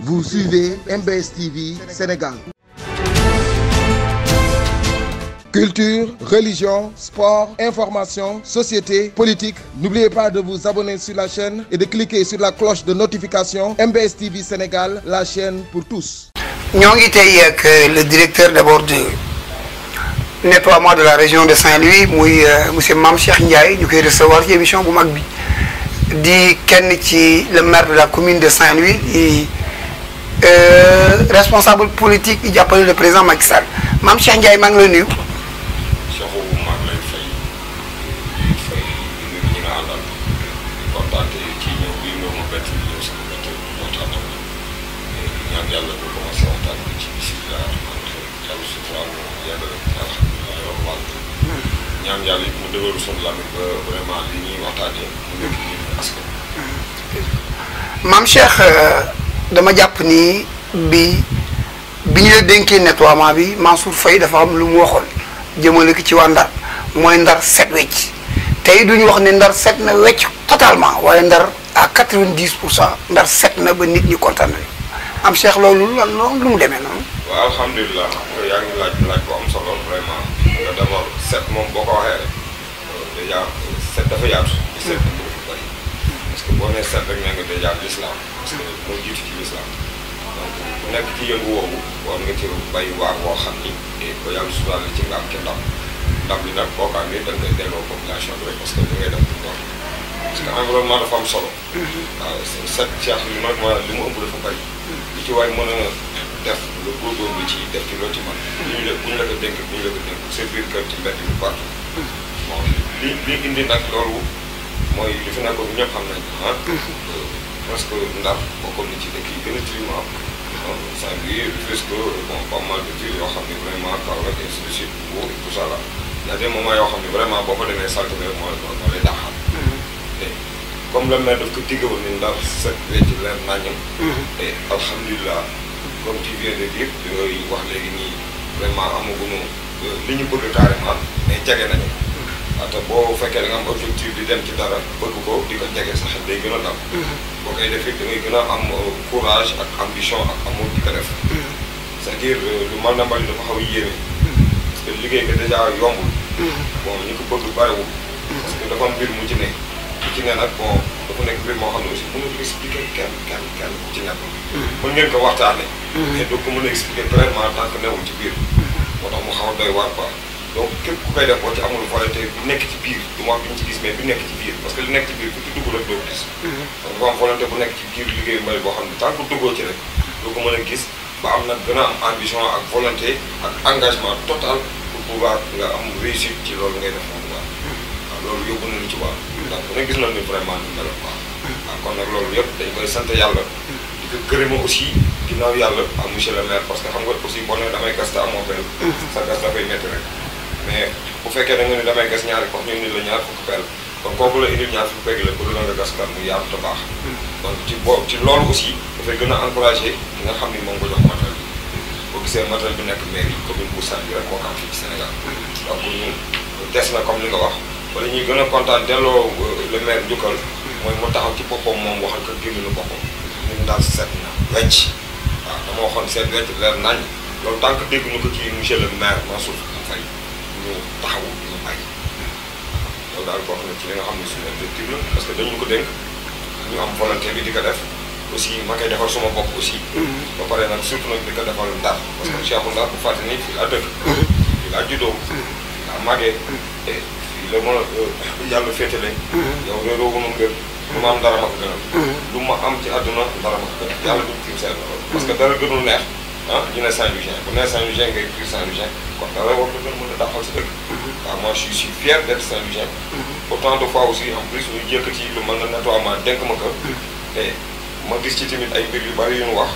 Vous suivez MBS TV Sénégal. Culture, religion, sport, information, société, politique. N'oubliez pas de vous abonner sur la chaîne et de cliquer sur la cloche de notification. MBS TV Sénégal, la chaîne pour tous. Nous avons été avec le directeur d'abord du nettoiement de la région de Saint-Louis, M. Mame Cheikh Ndiaye. Nous avons recevoir l'émission bu mag bi di kenn ci le maire de la commune de Saint-Louis et responsable politique yi jàppale le président Macky Sall. Mame Cheikh Ndiaye maa ngi lay nuyu. ñaan yàlla it mu dëgëru suñu lamit ba vraiment li ñuy waxtaanee mu nekk nii askan. Mame Cheikh dama jàpp ni bi ñu la dénkee nettoiement bi Mansour Faye dafa am lu mu waxoon jëmale ko ci waa Ndar mooy Ndar set wecc tey duñu wax ne Ndar set na wecc totalement waaye Ndar à 90% Ndar set na ba nit ñi kontaan nañu Mame Cheikh loolu lu mu demee noonu. waaw alhamdulilah yaa ngi laaj bu am solo vraiment nga d'abord set moom boo ko waxee rek déjà set dafa yaatu. set na ko dafa bëri parce que boo nee set rek nee nga déjà l'islam parce que moo jiitu ci l'islam donc bu nekk ci yëngu woowu war nga ci bay waar boo xam ni ko yàlla suturaale ci nga am ci ndam li nag boo ko amee da nga koy delloo population bi rek parce que li ngay def du doon parce que environnement dafa am solo. waaw set Cheikh li nag mooy li mu ëmb dafa bëri li ci waay mën a def lu góorgóorlu ci def ci loo ci mën. bu ñu la ko dénk sa biir kër ci mbedd bi partout. bon li indi nag loolu mooy li fi nekkoon ñëpp xam nañ parce que Ndar bokkoon na ci dëkk yi gën a climat Saint-Louis Rufisque bon pas mal de villes yoo xam ne vraiment Kaolack ainsi de suite Mbour tout ça là y a des moments yoo xam ne vraiment boo ko demee salte rek moo lay daaxal. te comme le maire daf ko diggawoon ni Ndar set wecc leer nañam. et alhamdulilah. comme tu viens de dire yooyu wax léegi nii vraiment amaguñu li ñu bëgg carrément mais jege nañu. te boo fekkee da nga am objectif di dem ci dara bëgg ko di ko jege sa xel day gën a dal. boo koy def it da ngay gën a am courage ak ambition ak amour di ko def. c'est-à-dire lu mel ne mbali dafa xaw a yéeme. parce que liggéey bi déjà yombul. bon ñu ko bëgg bariwul. parce que dafa am mbir mu ci ne. mu ci ne nag bon dafa nekk mbir moo xam ne aussi mënul expliquer kenn ku ci nekk. mën ngeen ko waxtaanee. mais doo ko mën a expliquer vraiment tant que newul ci biir. moo tax mu xaw a doy waar quoi donc képp ku koy def boo ci amul volonté bi nekk ci biir du ma wax bi ñu ci gis mais bi nekk ci biir parce que li nekk ci biir ku ci dugg rek doo ko gis. donc dafa am volonté bu nekk ci biir liggéeyu mbay boo xam ne tant que duggoo ci rek doo ko mën a gis ba am nag gën a am ambition ak volonté ak engagement total pour pouvoir nga am réussite ci loolu ngay def moom quoi. waaw loolu yóbbu nañu ci wàll. ndax bu ne gis nañu ni vraiment ni meloon quoi. waaw kon nag loolu yëpp dañ koy sant yàlla. di ko gërëma aussi ginnaaw yàlla ak monsieur le maire parce que xam nga aussi boo nee damay gas te amoo benn sa gas dafay métti rek mais bu fekkee da nga ni damay gas ñaari kox ñu indi la ñaar fukki pelle kon kooku la indil ñaar fukki pelle la bëgg na nga gas kan mu yaatu te baax donc ci loolu aussi dafay gën a encouragé ki nga xam ni moom nga jox matériel bi boo gisee matériel bi nekk maire yi commune bu Saint-Louis rek moo ko am fii ci Sénégal donc ñun des na comme li nga wax wala ñuy gën a kontaan delloo le maire njukkal mooy mu taxaw ci boppam moom waxal ko génn boppam ñun daal seet na wecc waaw dama waxoon seet wecc leer nañ loolu tant que dégg ñu ko ci monsieur le maire Mansour Faye ñu taxawu ñu bàyyi loolu daal bokk na ci li nga xam ne suñu objectif la parce que dañu ko dénk ñu am volonté bi di ko def aussi ma koy defal suma bopp aussi ba pare nag surtout nag di ko defal Ndar parce que Cheikhu Ndar bu fàtte ni fii laa dëkk fii laa juddoo fii laa màggee et fii la ma yàlla féetale yow réeroo wu ma mbir lu ma am dara ma ko gënal lu ma am ci àdduna dara ma ko gënal yàlla du kii seen parce que dara gënul neex ñu ne Saint-Louisien bu nee Saint-Louisien ngay kii Saint-Louisien kon dara war na gën mën a dàqal si dëkk waaw moi je suis fier d'être Saint-Louisien autant de fois aussi en plus ñu jëkkati lu mën na nettoiement dénk ma ko te ma gis ci tamit ay mbir yu bari yu ñu wax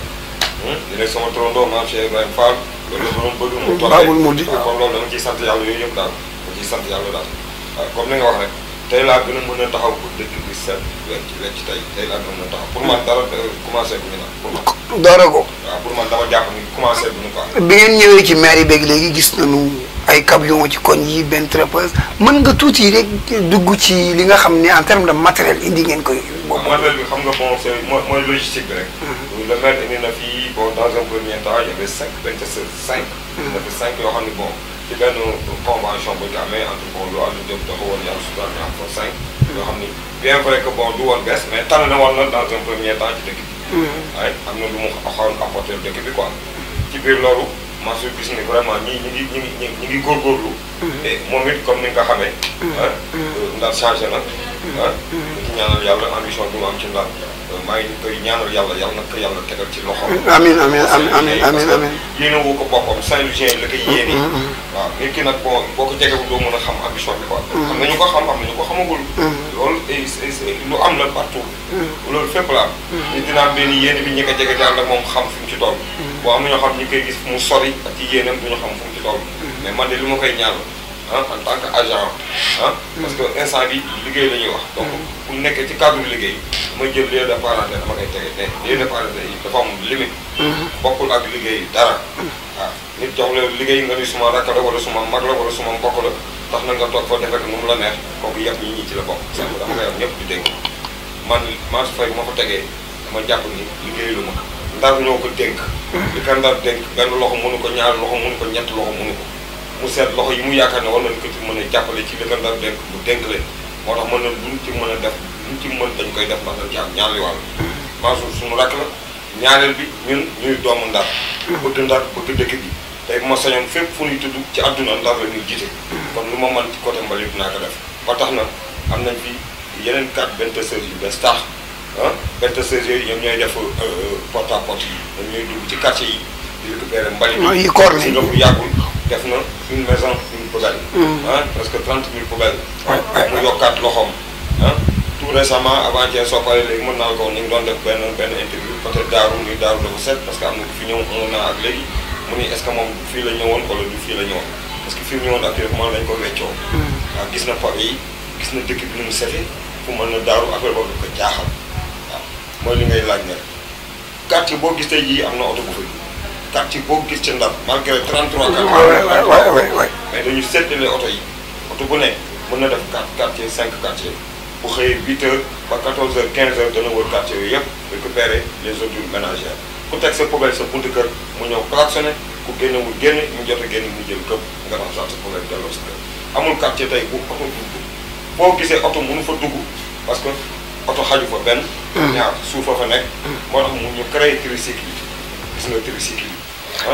dina sama turandoo Mame Cheikh Ibrahima Fall loolu la doon bëgg mu toppee kon loolu dama ciy sant yàlla yooyu yëpp daal dama ciy sant yàlla daal waaw comme ni nga wax rek tey laa gën a mën a taxaw pour dëkk bi set wecc tey laa gën a mën a taxaw pour man dara commencé bu ñu naan pour man doora ko waaw pour man dama jàpp ni commencé bu ñu quoi bi ngeen ñëwee ci maire yi beeg léegi gis nañu ay camion ci koñ yi benn trappeuse mën nga tuuti rek dugg ci li nga xam ne en terme de matériel indi ngeen koy matériel bi xam nga bon c'est mooy logistique bi rek le maire indi na fii bon dans un premier temps il y avait 5 benn 5. indi na fi 5 yoo xam ne bon ci benn convention bu ñu amee entre bon lu àll jëm dafa woon yàlla su daan ñu am fa 5. yoo xam ni bien vrai que bon du woon bees mais tànn na woon na dans un premier temps ci dëkk bi. waaye am na lu mu xawoon apporter dëkk bi quoi. ci biir loolu maa su gis ni vraiment ñi ngi góorgóorlu. et moom it comme ni nga ko xamee. Ndar changé na. ci ñaanal yàlla ambition bi mu am ci Ndar maa ngi koy ñaanal yàlla na ko yàlla tegal ci loxo. amiin amiin yéene wu ko boppam Saint-Louisien la koy yéene. waaw nit ki nag bon boo ko jegewul doo mën a xam ambition bi quoi. am na ñu ko xam am na ñu ko xamagul. loolu lu am la partout. loolu fépp la am. nit dina am benn yéene bi ñi ko jege daal moom xam fi mu ci toll. boo am na ñoo xam ñi koy gis fu mu sori ak ci yéenam du ñu xam fu mu ci toll. mais man de li ma koy ñaanal en tant que agent parce que instant bi liggéey la ñuy wax. donc bu nekkee ci cadre liggéey damay jël lieu de parenté dama koy tege te lieu de parenté yi dafa am limite. bokkul ak liggéey dara. waaw nit jox la liggéey nga ni suma rakk la wala suma mag la wala suma mbokk la tax na nga toog fa defee nu mu la neex kooku yëpp ñi ci la bokk. c'est dama koy am ñëpp di dégg man maa fay bu ma ko tegee dama jàpp ni liggéey lu ma Ndar ñoo ko dénk. li ko Ndar dénk benn loxo mënu ko ñaar loxo mënu ko ñett loxo mënu ko. mu seet loxo yi mu yaakaar ne war nañu ko ci mën a jàppale ci li ko Ndar dénk mu dénk leen moo tax mën na luñ ci mën a def luñ ci mën dañ koy def ndax dañ ci am ñaari wàll. Mansour suñu rakk la ñaareel bi ñun ñuy doomu Ndar. bëgg Ndar bëgg dëkk bi tey bu ma sañoon fépp fu ñuy tudd ci àdduna Ndar la ñuy jiite. kon lu ma mën ci côté mbalit dinaa ko def ba tax na am nañ fi yeneen 4 benn yu bees tax benn yooyu ñoom ñooy def porte à porte yi ñoom ñooy dugg ci quartier yi di récupérer mbalit bi. si loolu yàggul def na une maison une poubelle. presque 30 000 poubelles. mu yokkaat loxoom. tout récemment avant-hier soo paree léegi mën naa ko ñu ngi doon def benn interview peut-être Daaru dafa set parce que am na ku fi ñëw 1 an ak léegi mu ni est-ce que moom fii la ñëwoon wala du fii la ñëwoon parce que fii mu ñëwoon actuellement lañ ko weccoo. waaw gis na pavé yi gis na dëkk bi nu mu setee fu mën na Daaru affaire boobu ko jaaxal waaw mooy li ngay laaj ne quartier boo gis tey jii am na oto bu fa quartier boo gis ca Ndar malgré 33 mais dañu seetlee oto yi oto bu ne mën na def 4 quartier 5 quartier bu xëyee 8 heures ba 14 heures 15 heures dana wër quartier yooyu yëpp récupérer les ordures ménagères ku teg sa poubelle sa buntu kër mu ñëw klaxonné ku génnewul génn ñu jot a génn mu jël këpp nga raxasaat sa poubelle delloo sa kër amul quartier tey bu oto dugg boo gisee oto mënu fa dugg parce que oto xaju fa benn ñaar suufa fa nekk moo tax mu ñu créé tricycle yi gis nga tricycle yi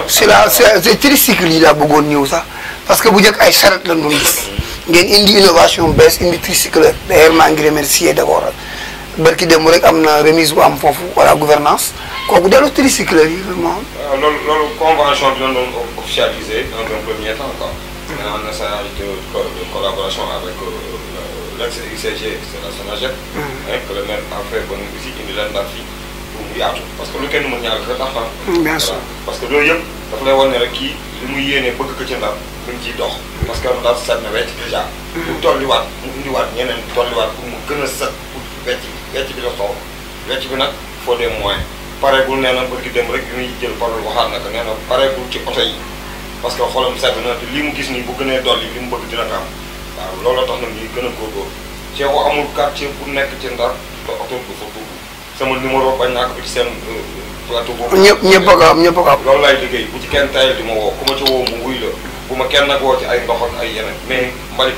c'est tricycle yi laa bëggoon ñëw sax parce que bu njëkk ay charrette lañ doon gis ngeen indi innovation bees indi tricycle d'ailleurs maa ngi remercier d'abord barki dem rek am na remise bu am foofu wala gouvernance kooku dellu tricycle yi vraiment. waaw loolu convention bi la doon officialisé dans un premier temps quoi. en essayant de collaboration avec l'ex-UCG c'est la SONAGED. que le maire a fait ba nu aussi indi leen Ndar fii pour mu yaatu parce que lu kenn mën ñaar ko tax bien sûr parce que loolu yëpp dafa lay wan ne rek kii li muy yéenee bëgg ko ci Ndar mu ngi ciy dox. parce que Ndar set na wecc déjà. mu tolliwaat mu indiwaat ñeneen tolliwaat pour mu gën a set pour wecc bi la soxla wecc bi nag il faut des moyens. pareegul nee na bëgg dem rek bi muy jël parole waxaat na ko nee na pareegul ci oto yi parce que xolam sedd na te lii mu gis nii bu gënee dolli li mu bëgg dina ko am waaw looloo tax na ñuy gën a góorgóorlu ceexu amul quartier bu nekk ci Ndar te oto du fa dugg sama numéro bañ naa ko ci seen plateau boobu. ñëpp a ko am ñëpp a ko am. loolu laay liggéey bu ci kenn tayal di ma woo ku ma ci woo mu wuy la bu ma kenn nag woo ci ay ndox ak ay yeneen mais mbalit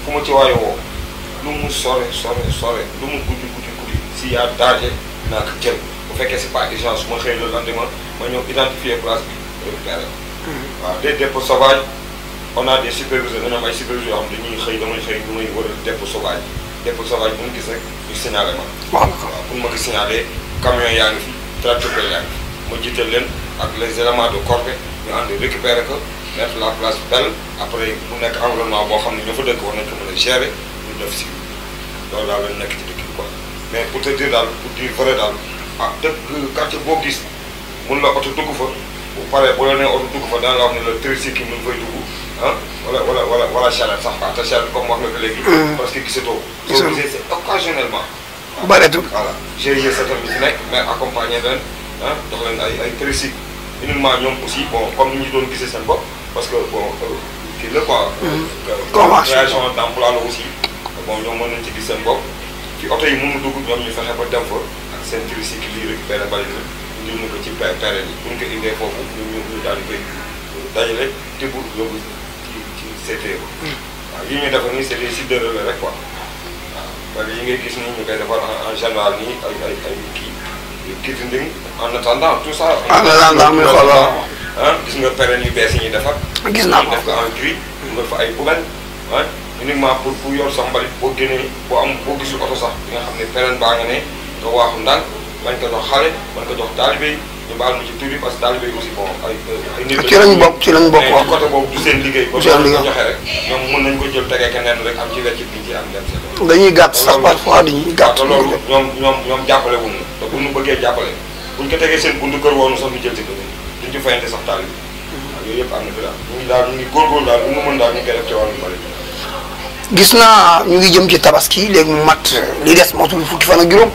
fu ma ci waaye woo lu mu sore lu mu guddi si yaa danger naa ko jël bu fekkee c'est pas urgence su ma xëy le lendemain ma ñëw identifier place bi récupérer waaw des dépôts sauvages on a des superviseurs dañoo am ay superviseurs yoo xam dañuy xëy damay war a dépôt sauvage bu mu gis rek ñu signalé ma. waaw pour ma ko signalé camion yaa ngi fi tracteur yaa ngi fi ma jiital leen ak les éléments de corvée ñu ànd récupérer ko mettre la place belle après mu nekk environnement boo xam ne ñoo fa dëkk war nañ ko mën a gérer ñu def si loolu daal lañ nekk ci dëkk bi quoi mais pour te dire daal pour dire vrai daal dëkk quartier boo gis mun la oto dugg fa bu paree boo la nee oto dugg fa dana la wax ne la tricycle mu ngi fay dugg wala charrette sax te charrette comme wax nga ko léegi. parce que gisatoo. soo gisee c'est occasionnellement. bareetul voilà GIE seetal bi fi nekk mais accompagner leen jox leen ay tricycle uniquement ñoom aussi bon comme ni ñu doon gisee seen bopp parce que bon kii la quoi. création d'emploi la aussi bon ñoom mën nañu ci gis seen bopp fi oto yi mënu dugg ñoom ñu fexe ba dem fa ak seen tricycle yi récupérer bari na ñu indil ñu ko ci période yi bu ñu ko indee foofu ñu daal di koy dajale te bu yóbbu ci CTO. waaw yi ñuy defar nii c'est des sites de relais rek quoi waaw wala yi ngay gis nii ñu koy defar en général nii ay kii nding en attendant tout ça. en attendant muy xool waaw. gis nga pérenne yu bees yi ñuy defar. gis naa ko def ko en gris. nga fa ay poubelle uniquement pour yor sa mbalit boo génnee boo gisul oto sax di nga xam ne pérenne baa nga ne nga waaxu ndànk bañ ko jox xale bañ ko jox taalibe yi ñu baal ma ci tur bi parce que taalibe yi aussi bon ay nit ci lañ bokk mais côté boobu du seen liggéey ba ko joxe rek ñoom mën nañ ko jël tegee keneen rek am ci wecc bi ci am dem seen dañuy gàtt sax parfois dañuy gàtt loolu ñoom jàppale wuñu te bu ñu bëggee jàppale buñ ko tegee seen buntu kër woonu sax ñu jël si ko duñ ci fayante sax taalibe waaw yooyu yëpp am na fi daal ñu ngi góorgóorlu daal lu mu mën daal ñu ngi koy def ci wàllu bari gis naa ñu ngi jëm ci tabaski léegi mu mat li des matul fukki fan ak juróom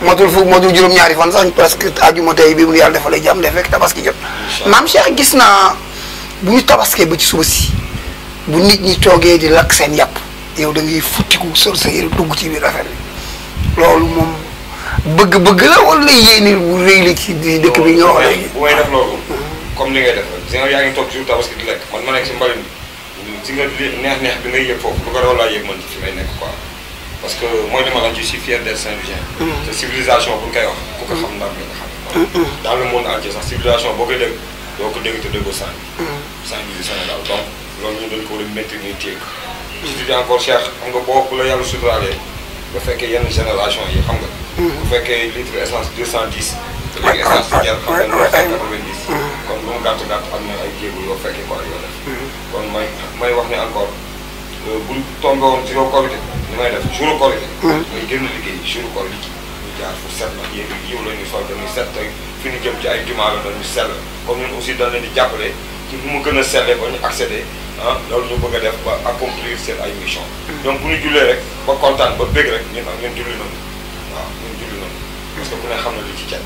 matul juróom-ñaari fan sax presque àjjuma tey bi mu yàlla defalee jàmm de fekk tabaski jot. maam Cheikh gis naa bu ñu tabaskee ba ci suba si bu nit ñi toogee di lakk seen yàpp yow da ngay futtiku sol sa yére dugg ci biir affaire bi loolu moom bëgg-bëgg la wala yéene bu rëy la ci dëkk bi nga wax léegi. bu may def loolu comme li ngay def rek sinon yaa ngi toog jour tabaski di lekk man ma nekk si mbalit mi si nga neex-neex bi ngay yëg foofu lu ko raw laa yëg man ci fi may nekk quoi. parce que mooy li ma la je suis fier d'être Saint-Louisien. te civilisation bu ñu koy wax ku ko xam ndax nga xam. dans le monde entier sax civilisation boo koy dégg doo ko dégg te déggoo Saint-Louis du Sénégal donc loolu ñu dañ ko war a maintenir téye ko. je dis encore Cheikh xam nga boo bu la yàlla suturaalee nga fekkee yenn génération yi xam nga. bu fekkee litre essence 210. te léegi essence bi jar xam nga 90. kon lu mu gàtt am na ay jéego yoo fekkee quoi yoo def. kon may wax ne encore bu tombé woon ci yow Korité li may def jour Korité. muy génn liggéey jour Korité ñu jaar fu set nag yéen yiw la ñuy sol dañuy set tey fi ñu jëm ci ay jumaa la dañuy sell comme ñun aussi dañ leen di jàppale ci nu mu gën a sellee ba ñu accéder loolu ñu bëgg a def ba accomplir seen ay mission donc bu ñu jullee rek ba kontaan ba bëgg rek ñun julli nañu waaw ñun julli nañu parce que ku ne xam na li ci cet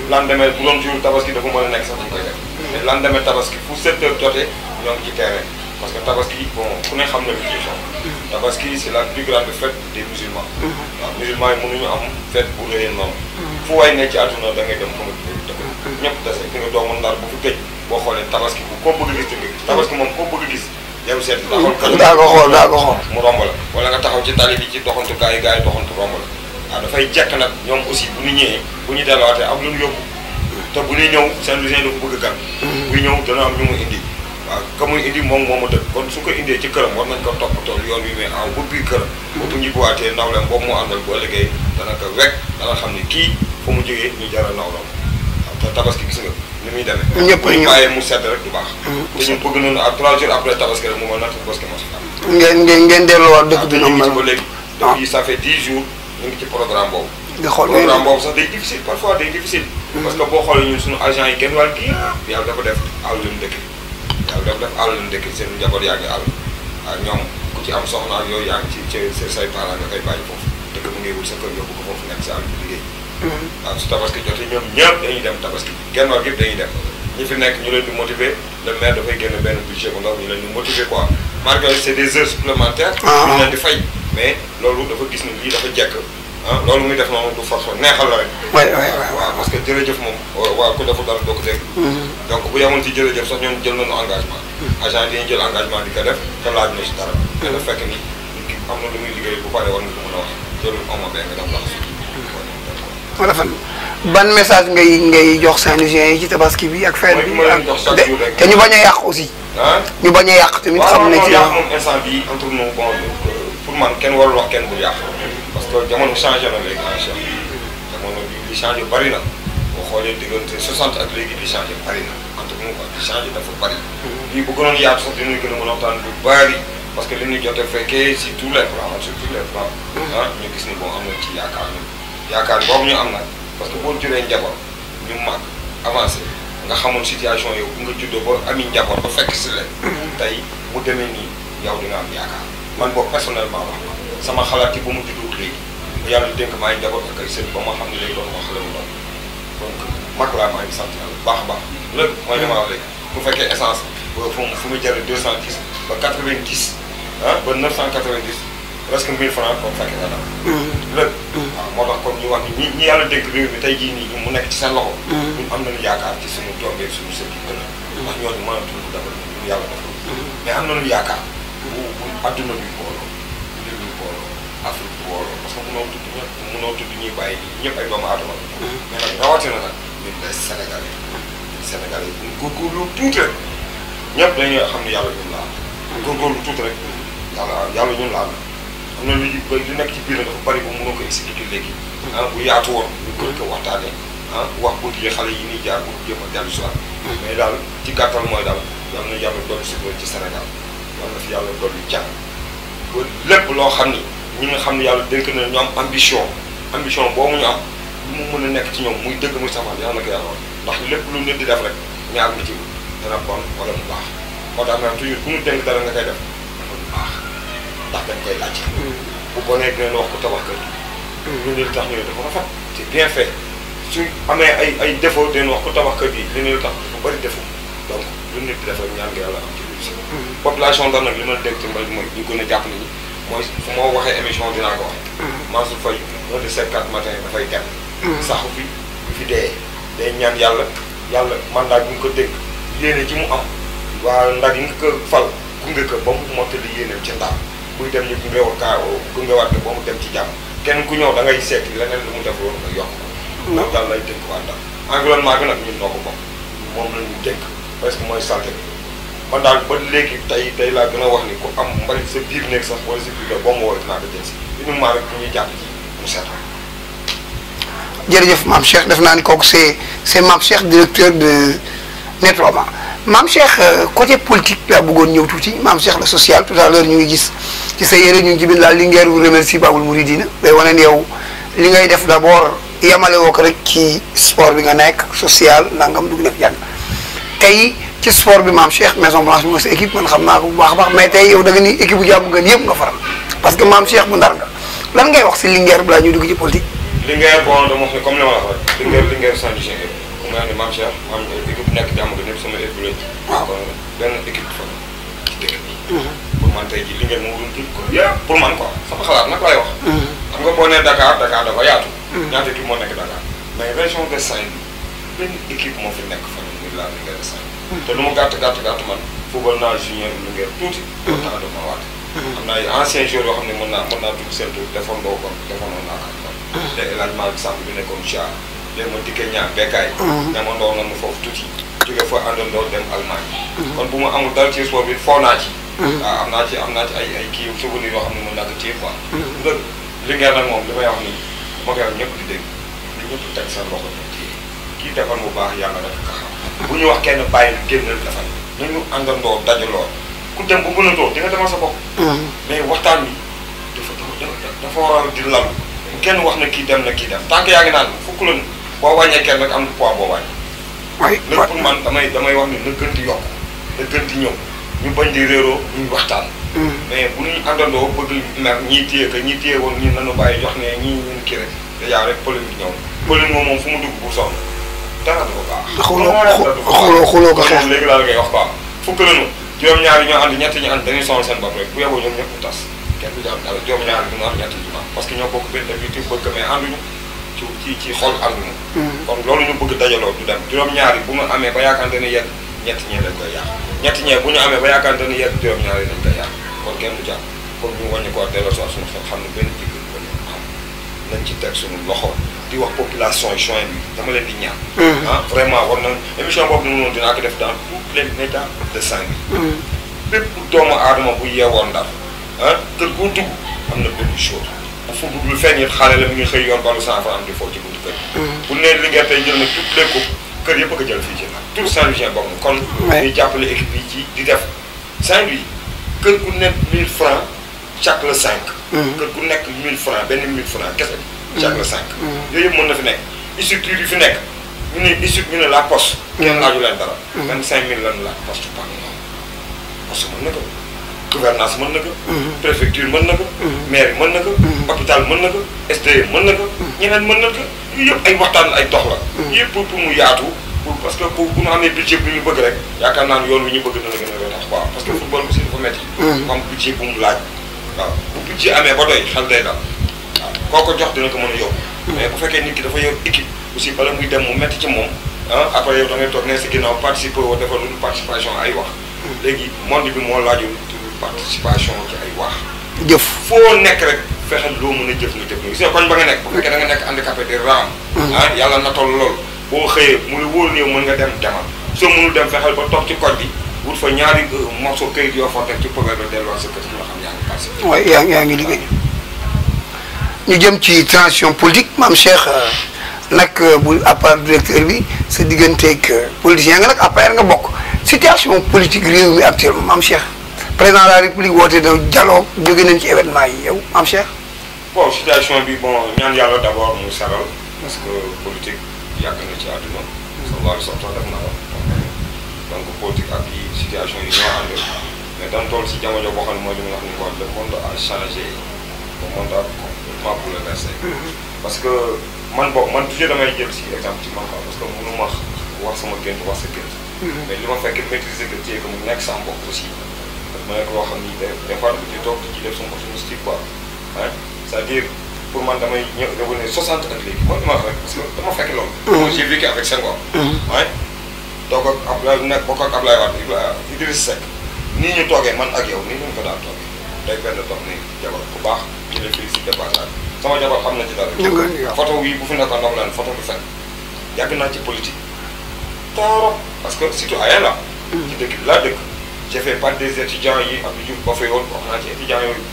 lendemain bu doon jour tabaski dafa mën a nekk sax dañu koy def mais lendemain tabaski fu 7 heures jotee ñoo ngi ci terrain parce que tabaski bon ku ne xam na li ci xew tabaski c'est la plus grande fête des musulmans waaw musulmans yi mënuñu am fête bu rëy noonu fu waay ne ci àdduna da ngay dem fa nga dëkk ñëpp dase fi nga doomu ndar bu fi tëj boo xoolee tabaski bu koo bëgg a gis te nga gis tabaski moom koo bëgg a gis yow seet daa ko xool mu romb la wala nga taxaw ci tali bi ci doxantukaay gars yi doxantu romb la waaw dafay jekk nag ñoom aussi bu ñu ñëwee bu ñu delluwaatee am lu ñu yóbbu te bu ñuy ñëw Saint-Louisien dafa bëgg gan buy ñëw dana am ñu mu indi waaw ka muy indi moom moo ma dëkk kon su ko indee ci këram war nañ ko toppatoo yoon wi mais aw ba biir këram bu ñu buwaatee nawleem boobu mu àndal bu ëllëgee dana ko wekk dana xam ne kii fa mu jógee ñu jaral nawlam waaw te tabaski gis nga ni muy demee ñëpp ñu bàyyee mu sedd rek du baax te ñu bëgg nañu ak 3 jours après tabaski rek mu mën natt tabaski moo si am ngeen delluwaat dëkk bi noonu ba léegi depuis ça fait 10 jours ñu ngi ci programme boobu nga xool programme boobu sax day difficile parfois day difficile parce que boo xoolee ñun suñu agent yi genn wàll gi yàlla dafa def àll leen dëkk yàlla dafa def àll leen dëkk seen njaboot yaa ngi àll waaw ñoom ku ci am soxna ak yooyu yaa ngi ci say parents nga koy bàyyi foofu dëkk mu ngay wut sa kër yóbbu ko foofu nekk si àll bi liggéey waaw su tabaski jotee ñoom ñëpp dañuy dem tabaski genn wàll yëpp dañuy dem ñi fi nekk ñu leen di motiver le maire dafay génn benn budget bu ndaw ñu leen di motiver quoi malgré c'est des heures supplémentaires ñu leen di fay mais loolu dafa gis ni lii dafa jekk loolu muy def noonu du force neexal la rek waaw parce que jërëjëf moom waaw ku deful dara doo ko dégg donc bu yemoon ci jërëjëf sax ñoom jël nañu engagement agent yi dañuy jël engagement di ko def te laaj na si dara te dafa fekk ni am na lu muy liggéey bu pare war nga ko mën a wax jëlul omo bee nga def lax ma rafet ban message ngay jox Saint-Louisien yi ci tabaski bi ak fête bi te ñu bañ a yàq aussi ñu bañ a yàq tamit xam ne ci moom instant bi entre nous bon pour man kenn warul wax kenn bu yàq parce que jamono changé na léegi en Cheikh jamono bi li changé bari na boo xoolee diggante 60 ak léegi li changé bari na entre nous quoi li changé dafa bari lii bu gënoon yaatu sax dinañ gën a mën a waxtaan lu bari parce que li ñu jotee fekkee si tous les plans sur tous les plans ñu gis ni bon am nañ ci yaakaar boobu ñu am nag parce que boo juree njaboot ñu mag avancé nga xamoon situation yow bu nga juddoo ba ami njaboot ba fekk si leen tey mu demee nii yow di nga am yaakaar man boobu personnellement wax sama xalaat yi ba mu juddoo léegi yàlla dénk maa ngi njaboot ak ay sën ba ma xam ne léegi doon ma xale mu doon donc mag laa maa ngi sant yàlla bu baax a baax lépp mooy li ma wax léegi bu fekkee essence fu mu jëlee 210 ba 90 ba 990 presque 1000 francs comme fekkee nga daal lépp. waaw moo tax kon ñu wax ni ñi yàlla dénk réew mi tey jii nii ñu mu nekk ci seen loxo. ñun am nañu yaakaar ci suñu doom beeg suñu sët yi gën a. ndax ñooñu mënatuñu defal ñu yàlla defal. mais am nañu yaakaar bu adduna bi booloo réew mi booloo Afrique booloo parce que mënoo tudd ñuy bàyyi ñëpp ay doomu aadama la. mais nag rawatina nag ñun des Sénégalais ñun Sénégalais yi bu góorgóorlu tuuti rek ñëpp dañuy xam ne yàlla ñun laal. góorgóorlu tuuti rek yàlla ñun laal am na lu nekk ci biir dafa bari ba mënoo ko expliquer léegi. bu yaatu woon ñu gën ko waxtaanee wax bu di xale yi ñuy jaar bu jéem a dellu si waat. mais daal ci gàttal mooy daal yal na yàlla dolli si ci Sénégal yal na fi yàlla dolli jàmm ba lépp loo xam ni ñi nga xam ne yàlla dénk na ñu am ambition boobu ñu am lu mu mën a nekk ci ñoom muy dëgg muy safaan yàlla na ko yàlla wax ndax lépp lu nit di def rek ñaar na ci dana bon wala mu baax moo tax nag toujours ku ñu dénk dara nga koy def dafa lu baax ndax dañ koy laaj. bu bonee dinañ wax ko tabax kër gi. lu ne li tax ñu ne dafa rafet c'est bien fait su amee ay défaut dinañ wax ko tabax kër gi li ne li tax dafa bëri défaut donc lu nit di def rek ñaan nga yàlla am ci réussite. population daal nag li ma dénk ci mbay mooy ñu gën a jàpp nit ñi mooy fu ma waxee émission dinaa ko wax. Mansour Faye loolu de 7-4 matin dafay dem. saxu fi bu fi dee day ñaan yàlla mandat bi nga ko dénk yéene ci mu am waa ndax yi nga ko fal gunge ko ba mu mottali yéeneem ci ndax buy dem ñu gungewaat ko ba mu dem ci jàmm kenn ku ñëw da ngay seeti leneen lu mu def woon nga yokk ko. loolu daal lay dénk waa ndax environnement bi nag ñun noo ko bokk moom la ñu dénk parce que mooy santé bi man daal ba léegi tey laa gën a wax ni ku am mbalit sa biir nekk sax wala sa biir boo ma woowee dinaa ko jël si uniquement rek pour ñuy jàpp ci mu seet. jërëjëf Mame Cheikh def naa ni kooku c'est Mame Cheikh directeur de nettoiement Mame Cheikh côté politique laa bëggoon ñëw tuuti Mame Cheikh la social tout à l'heure ñu ngi gis ci sa yére ñu ngi ci bind daal Linguère vous remercie Babul Mouridina day wane ne yow li ngay def d'abord yamale woo ko rek ci sport bi nga nekk social nangam dugg na fi jàng tey ci sport bi Mame Cheikh Maison Blanche mooy sa équipe man xam naa ko bu baax a baax mais tey yow da nga ni équipe bu jàmm gën yëpp nga faral parce que Mame Cheikh bu ndar nga lan ngay wax si Linguère balaa ñuy dugg ci politique. Linguère bon dama wax ne comme li ma la wax rek. Linguère Saint-Louisien yëpp. comme nga ne Mame Cheikh am équipe nekk jàmm gën yëpp sama équipe lañ. waaw kon benn équipe fa ci dëkk bi. pour man tey jii Linguère moo waroon ko yëpp pour man quoi sama xalaat nag lay wax. xam nga boo nee Dakar dafa yaatu. ñaata équipe moo nekk Dakar mais région de Saint-Louis benn équipe moo fi nekk fan muy la Linguère de Saint-Louis. te lu mu gàtt man football naa junior Linguère tuuti. au temps de ma waat. am na ay anciens joueurs yoo xam ne mën naa dugg seen tur defandoo ko defandoon naa ko ak ñoom. léegi El Hadj Malick Samb bi nekkoon Chia léegi ma dikkee ñaar bekkaay. demandoo nañu foofu tuuti jóge fa àndandoo dem Allemagne. kon bu ma amul dara ci sport bi foo naa ci. waaw am naa ci ay kii souvenir yoo xam ne mën naa ko téye quoi. dëgg Linguère nag moom li may wax nii ma koy wax ñëpp di dégg li ñëpp teg seen loxo ñu téye kii defar bu baax yàlla rek ka xam. bu ñu wax kenn bàyyi génnal defar nañu àndandoo dajaloo ku dem bu mën a toog di nga demal sa bopp. mais waxtaan bi dafa war a di lalu bu kenn wax na kii dem na kii dem tant que yaa ngi naan fukk la boo wàññee kenn rek am na poids boo wàññi. waay lépp pour man damay wax ni na gën di yokk na gën di ñëw ñu bañ di réeroo ñuy waxtaan. mais bu ñuy àndandoo bëgg mer ñii téye woon ñii nanu bàyyi jox ne ñii ñun kii rek dèjà rek polémique ñëw polémique moom fu mu dugg pour sonn dara du ko baax. xuloo ko xeex léegi laa la koy wax quoi fukk lañu juróom-ñaar yi ñoo ànd ñett ñi ànd dañuy sonal seen bopp rek bu yeboo ñoom ñëpp tas kenn du am dara juróom-ñaar yi du ñu am ñett yi parce que ñoo bokk benn objectif bëgg mais ànduñu ci xol ànduñu. kon loolu ñu bëgg dajaloo du dem juróom-ñaar yi bu mu amee ba yaakaante ne yegg ñett ñee dañ koy yàq ñett ñee bu ñu amee ba yaakaante ne yegg juróom-ñaar yi dañ koy yàq kon kenn du jàpp kon ñu wàññi ko delloo si suñu xel xam ne benn jikko ko ñu am nañ ci teg suñu loxo di wax population yi choix bi dama leen di ñaan. Vraiment war nañ émission boobu noonu dinaa ko def dans tous les médias de Saint-Louis. bépp doomu aadama bu yeewoon Ndar kër goo dugg am na benn jour bu fa dugg feeñ it xale la mi ngi xëy yoon balu 100 francs am di foo ci buntu kër. bu nee Linguère tey jël na toutes les coupes kër yëpp a ko jël fii ci Ndar tout Saint-Louisien bokk na kon. ñuy jàppale équipe yi ci di def Saint-Louis kër gu nekk 1000 francs chaque le 5. kër gu nekk 1000 francs benn 1000 francs kese. chaque le 5. yooyu yëpp mën na fi nekk structure yi fi nekk ñu ne la poste. kenn laaju leen dara. 25000 lan la poste par mois poste mën na ko gouvernance mën na ko. préfecture mën na ko. maire mën na ko. hôpital mën na ko. SDE mën na ko. ñeneen mën na ko yooyu yëpp ay waxtaan ay dox la. yëpp pour mu yaatu parce que bu ñu amee budget bu ñu bëgg rek yaakaar naa ne yoon wi ñu bëgg dana gën a tax quoi parce que football aussi dafa métti. am budget bu mu laaj waaw bu budget amee ba doy xel day dal. kooku jox dina ko mën a yóbbu. mais bu fekkee nit ki dafa yor équipe aussi bala muy dem mu metti ci moom après yow da ngay toog ne si ginnaaw participer woo defal lu participation ay wax. léegi monde bi moo laajul participation ci ay wax. jëf foo nekk rek fexeel loo mën a jëf nga jëf nga gis nga koñ ba nga nekk bu fekkee da nga nekk handicapé di raam. yàlla na toll lool boo xëyee mu la wóor ne yow mën nga dem demal soo mënul dem fexeel ba toog ci koñ bi wut fa ñaari morceau këyit yoo fa teg ci poubelle ba delluwaat sa kër nga xam yaa ngi participé. waaye yaa ngi liggéey. ñu jëm ci transition politique maam Cheikh nag bu à part directeur bi sa digganteeg politicien nga nag APR nga bokk situation politique réew mi actuellement maam Cheikh président de la république woote na dialogue jóge nañ ci événement yi yow maam Cheikh. bon situation bi bon ñaan yàlla d' abord mu saral parce que politique yàgg na ci àdduna. sa wàllu soxla def na donc politique ak yi situation yi ñoo ànd mais dañ toll si jamono boo xam ne mooy li nga xam ne quoi le monde a changé le monde a complètement bouleversé. parce que man toujours damay jël si exemple ci man quoi parce que mënu ma wax sama gént wax sa gént. mais li ma fekk maîtriser que téye ko mu nekk sama bopp aussi ma nekk loo xam ni des fois dama ci toog di ci def sama optimistique quoi ah c'est-à-dire pour man damay ñëw revenir 60 ak léegi mooy li ma wax rek parce que dama fekk loolu. moi j'ai vécu avec Senghor. waaye toog ak Abdoulaye nekk bokk ak Abdoulaye Wade Idriss Seck nii ñu toogee man ak yow nii ñu ko daan toogee day benn toog ni jabar bu baax ñu lay félicité passage sama jabar xam na ci dara. photo yi bu fi nekkoon ndox leen photo bi fekk yàgg naa ci politique trop parce que citoyen la. ci dëkk bi laa dëkk. j'ai fait partie des étudiants yi Abdou Diouf ba fay woon wax naa ci étudiants yooyu.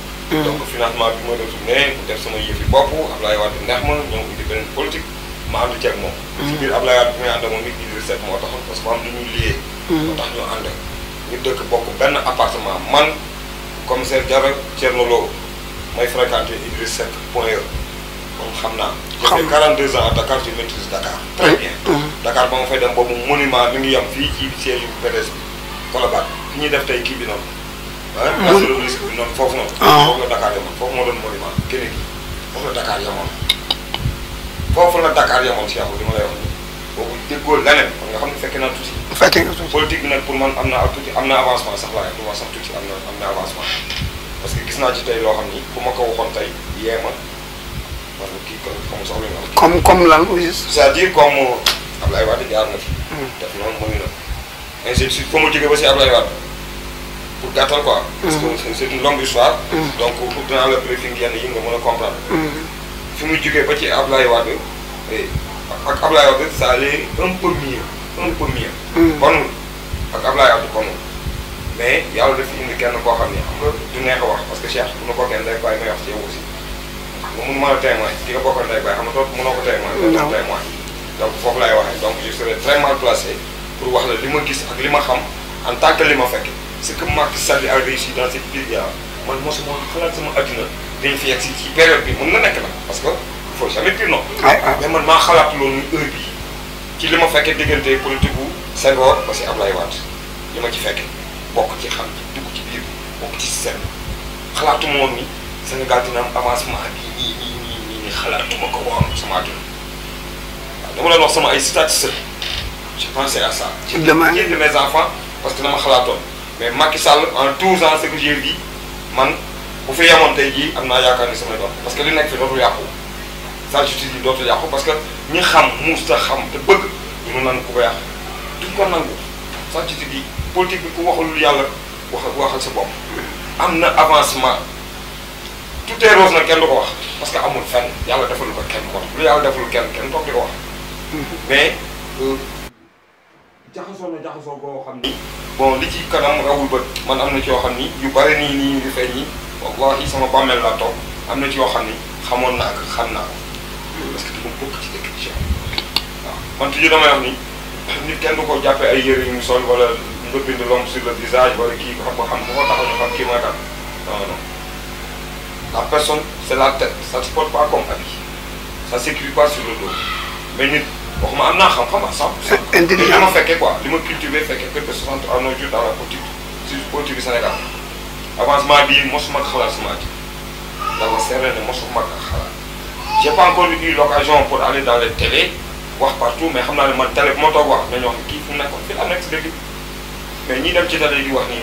donc financement bi ma retourné pour def sama yëfi bopp Abdoulaye Wade neex ma ñëw indi beneen politique ma ànd ceeg moom. si biir Abdoulaye Wade bi muy ànd ak moom it Idriss Seck moo taxoon parce que am lu ñu lié. moo tax ñu ànd ñu dëkk bokk benn appartement man commissaire Diarra Thierno Lo may fréquenté Idriss Seck point E kon xam naa. j'ai fait 42 ans à Dakar je maîtrise Dakar. très bien. Dakar ba ma fay dem boobu monument mi ngi yem fii ci siège bu PDS bi Colobane fi ñuy def tey kii bi noonu. place de l'Obélisque bi noonu foofu noonu. foofu la Dakar yemoon foofu moo doon monument kenn gi foofu la Dakar yemoon. foofu la Dakar yemoon si yàqu li ma lay wax nii boobu déggoo leneen kon nga xam ne fekke naa tuuti. fekkee nga tuuti politique bi nag pour man am na tuuti am na avancement sax laay du ma sax tuuti am na avancement parce que gis naa ci tey loo xam ni bu ma ko waxoon tey yee ma man kii comme soxla na. comme lan aussi. c'est-à-dire comme Ablaye Wade jaar na fi. def noonu mënu na ainsi de suite fa ma jógee ba si Ablaye Wade pour gàttal quoi. parce que c'est une longue histoire. donc pour dinaa la briefing yenn yi nga mën a comprendre. fi muy jógee ba ci Ablaye Wade ak Ablaye Wade ça allait un peu mieux. bonul ak Ablaye Wade bonul mais yàlla daf indi kenn koo xam ne xam nga du neex a wax parce que Cheikh bu nu bokkee ndey baay may wax ci yow aussi nga mun mën a témoin ki nga bokkal ndey baay xam nga toog mënoo ko témoin donc foofu laay waxee donc je serai très mal placé pour wax la li ma gis ak li ma xam en tant que li ma fekk ce que Macky Sall a réussi dans cette période man mosuma xalaat sama adduna dañ fi yegg si ci période bi mën na nekk nag parce que il faut jamais dire non mais man maa xalaat loolu ni heure bii ci li ma fekkee diggante politique bu Senghor ba si Ablaye Wade li ma ci fekkee bokk ci xam ci dugg ci biir bokk ci système xalaatuma woon ni Sénégal dina am avancement bi nii xalaatuma ko woon sama àdduna waaw dama leen wax sama ay statistiques je pensais à ça. ci de mes enfants parce que dama xalaatoon mais Macky Sall en 12 ans ce que j'ai vu man bu fi yemoon tey jii am naa yaakaar ni samay doom parce que li nekk fi dootul yàqu ça justice bi dootul yàqu parce que ñi xam muus ta xam te bëgg ñu mun naan ku ko yàq duñ ko nangu ça justice bi politique bi ku waxul yàlla waxal sa bopp am na avancement tout est rose nag kenn du ko wax parce que amul fenn yàlla defalu ko kenn ko lu yàlla defalul kenn toog di ko wax mais jaxasoo goo xam ni bon li ci kanam rawul bët man am na ci yoo xam ni yu bare nii ñu ngi feeñ ñi wallahi sama bàmmeel laa toog am na ci yoo xam ni xamoon naa ko xam naa ko parce que dama bokk ci dëkk bi waaw man toujours damay wax ni nit kenn du ko jàppee ay yëre yu ñu sol wala nga bind l'homme sur le visage wala kii ko xam ko taxaw ñu xam kii mooy kan non la personne c'est la tête ça ne se porte pas comme habit ça s'écrit pas sur le dos mais nit waxuma am naa xam-xam à 100%. intelligent li ma fekkee quoi li ma cultivé fekkee peut-être 60 à nos jours dans la politique surtout politique du Sénégal avancement bii mosuma xalaat sama ji dama seetlu ne mosuma xalaat j'ai pas encore eu l'occasion pour aller dans les télé wax partout mais xam naa ne man télé bu ma toog wax nañu wax kii fu mu nekkoon fii am nekk si dëgg mais ñi dem ci télé di wax ni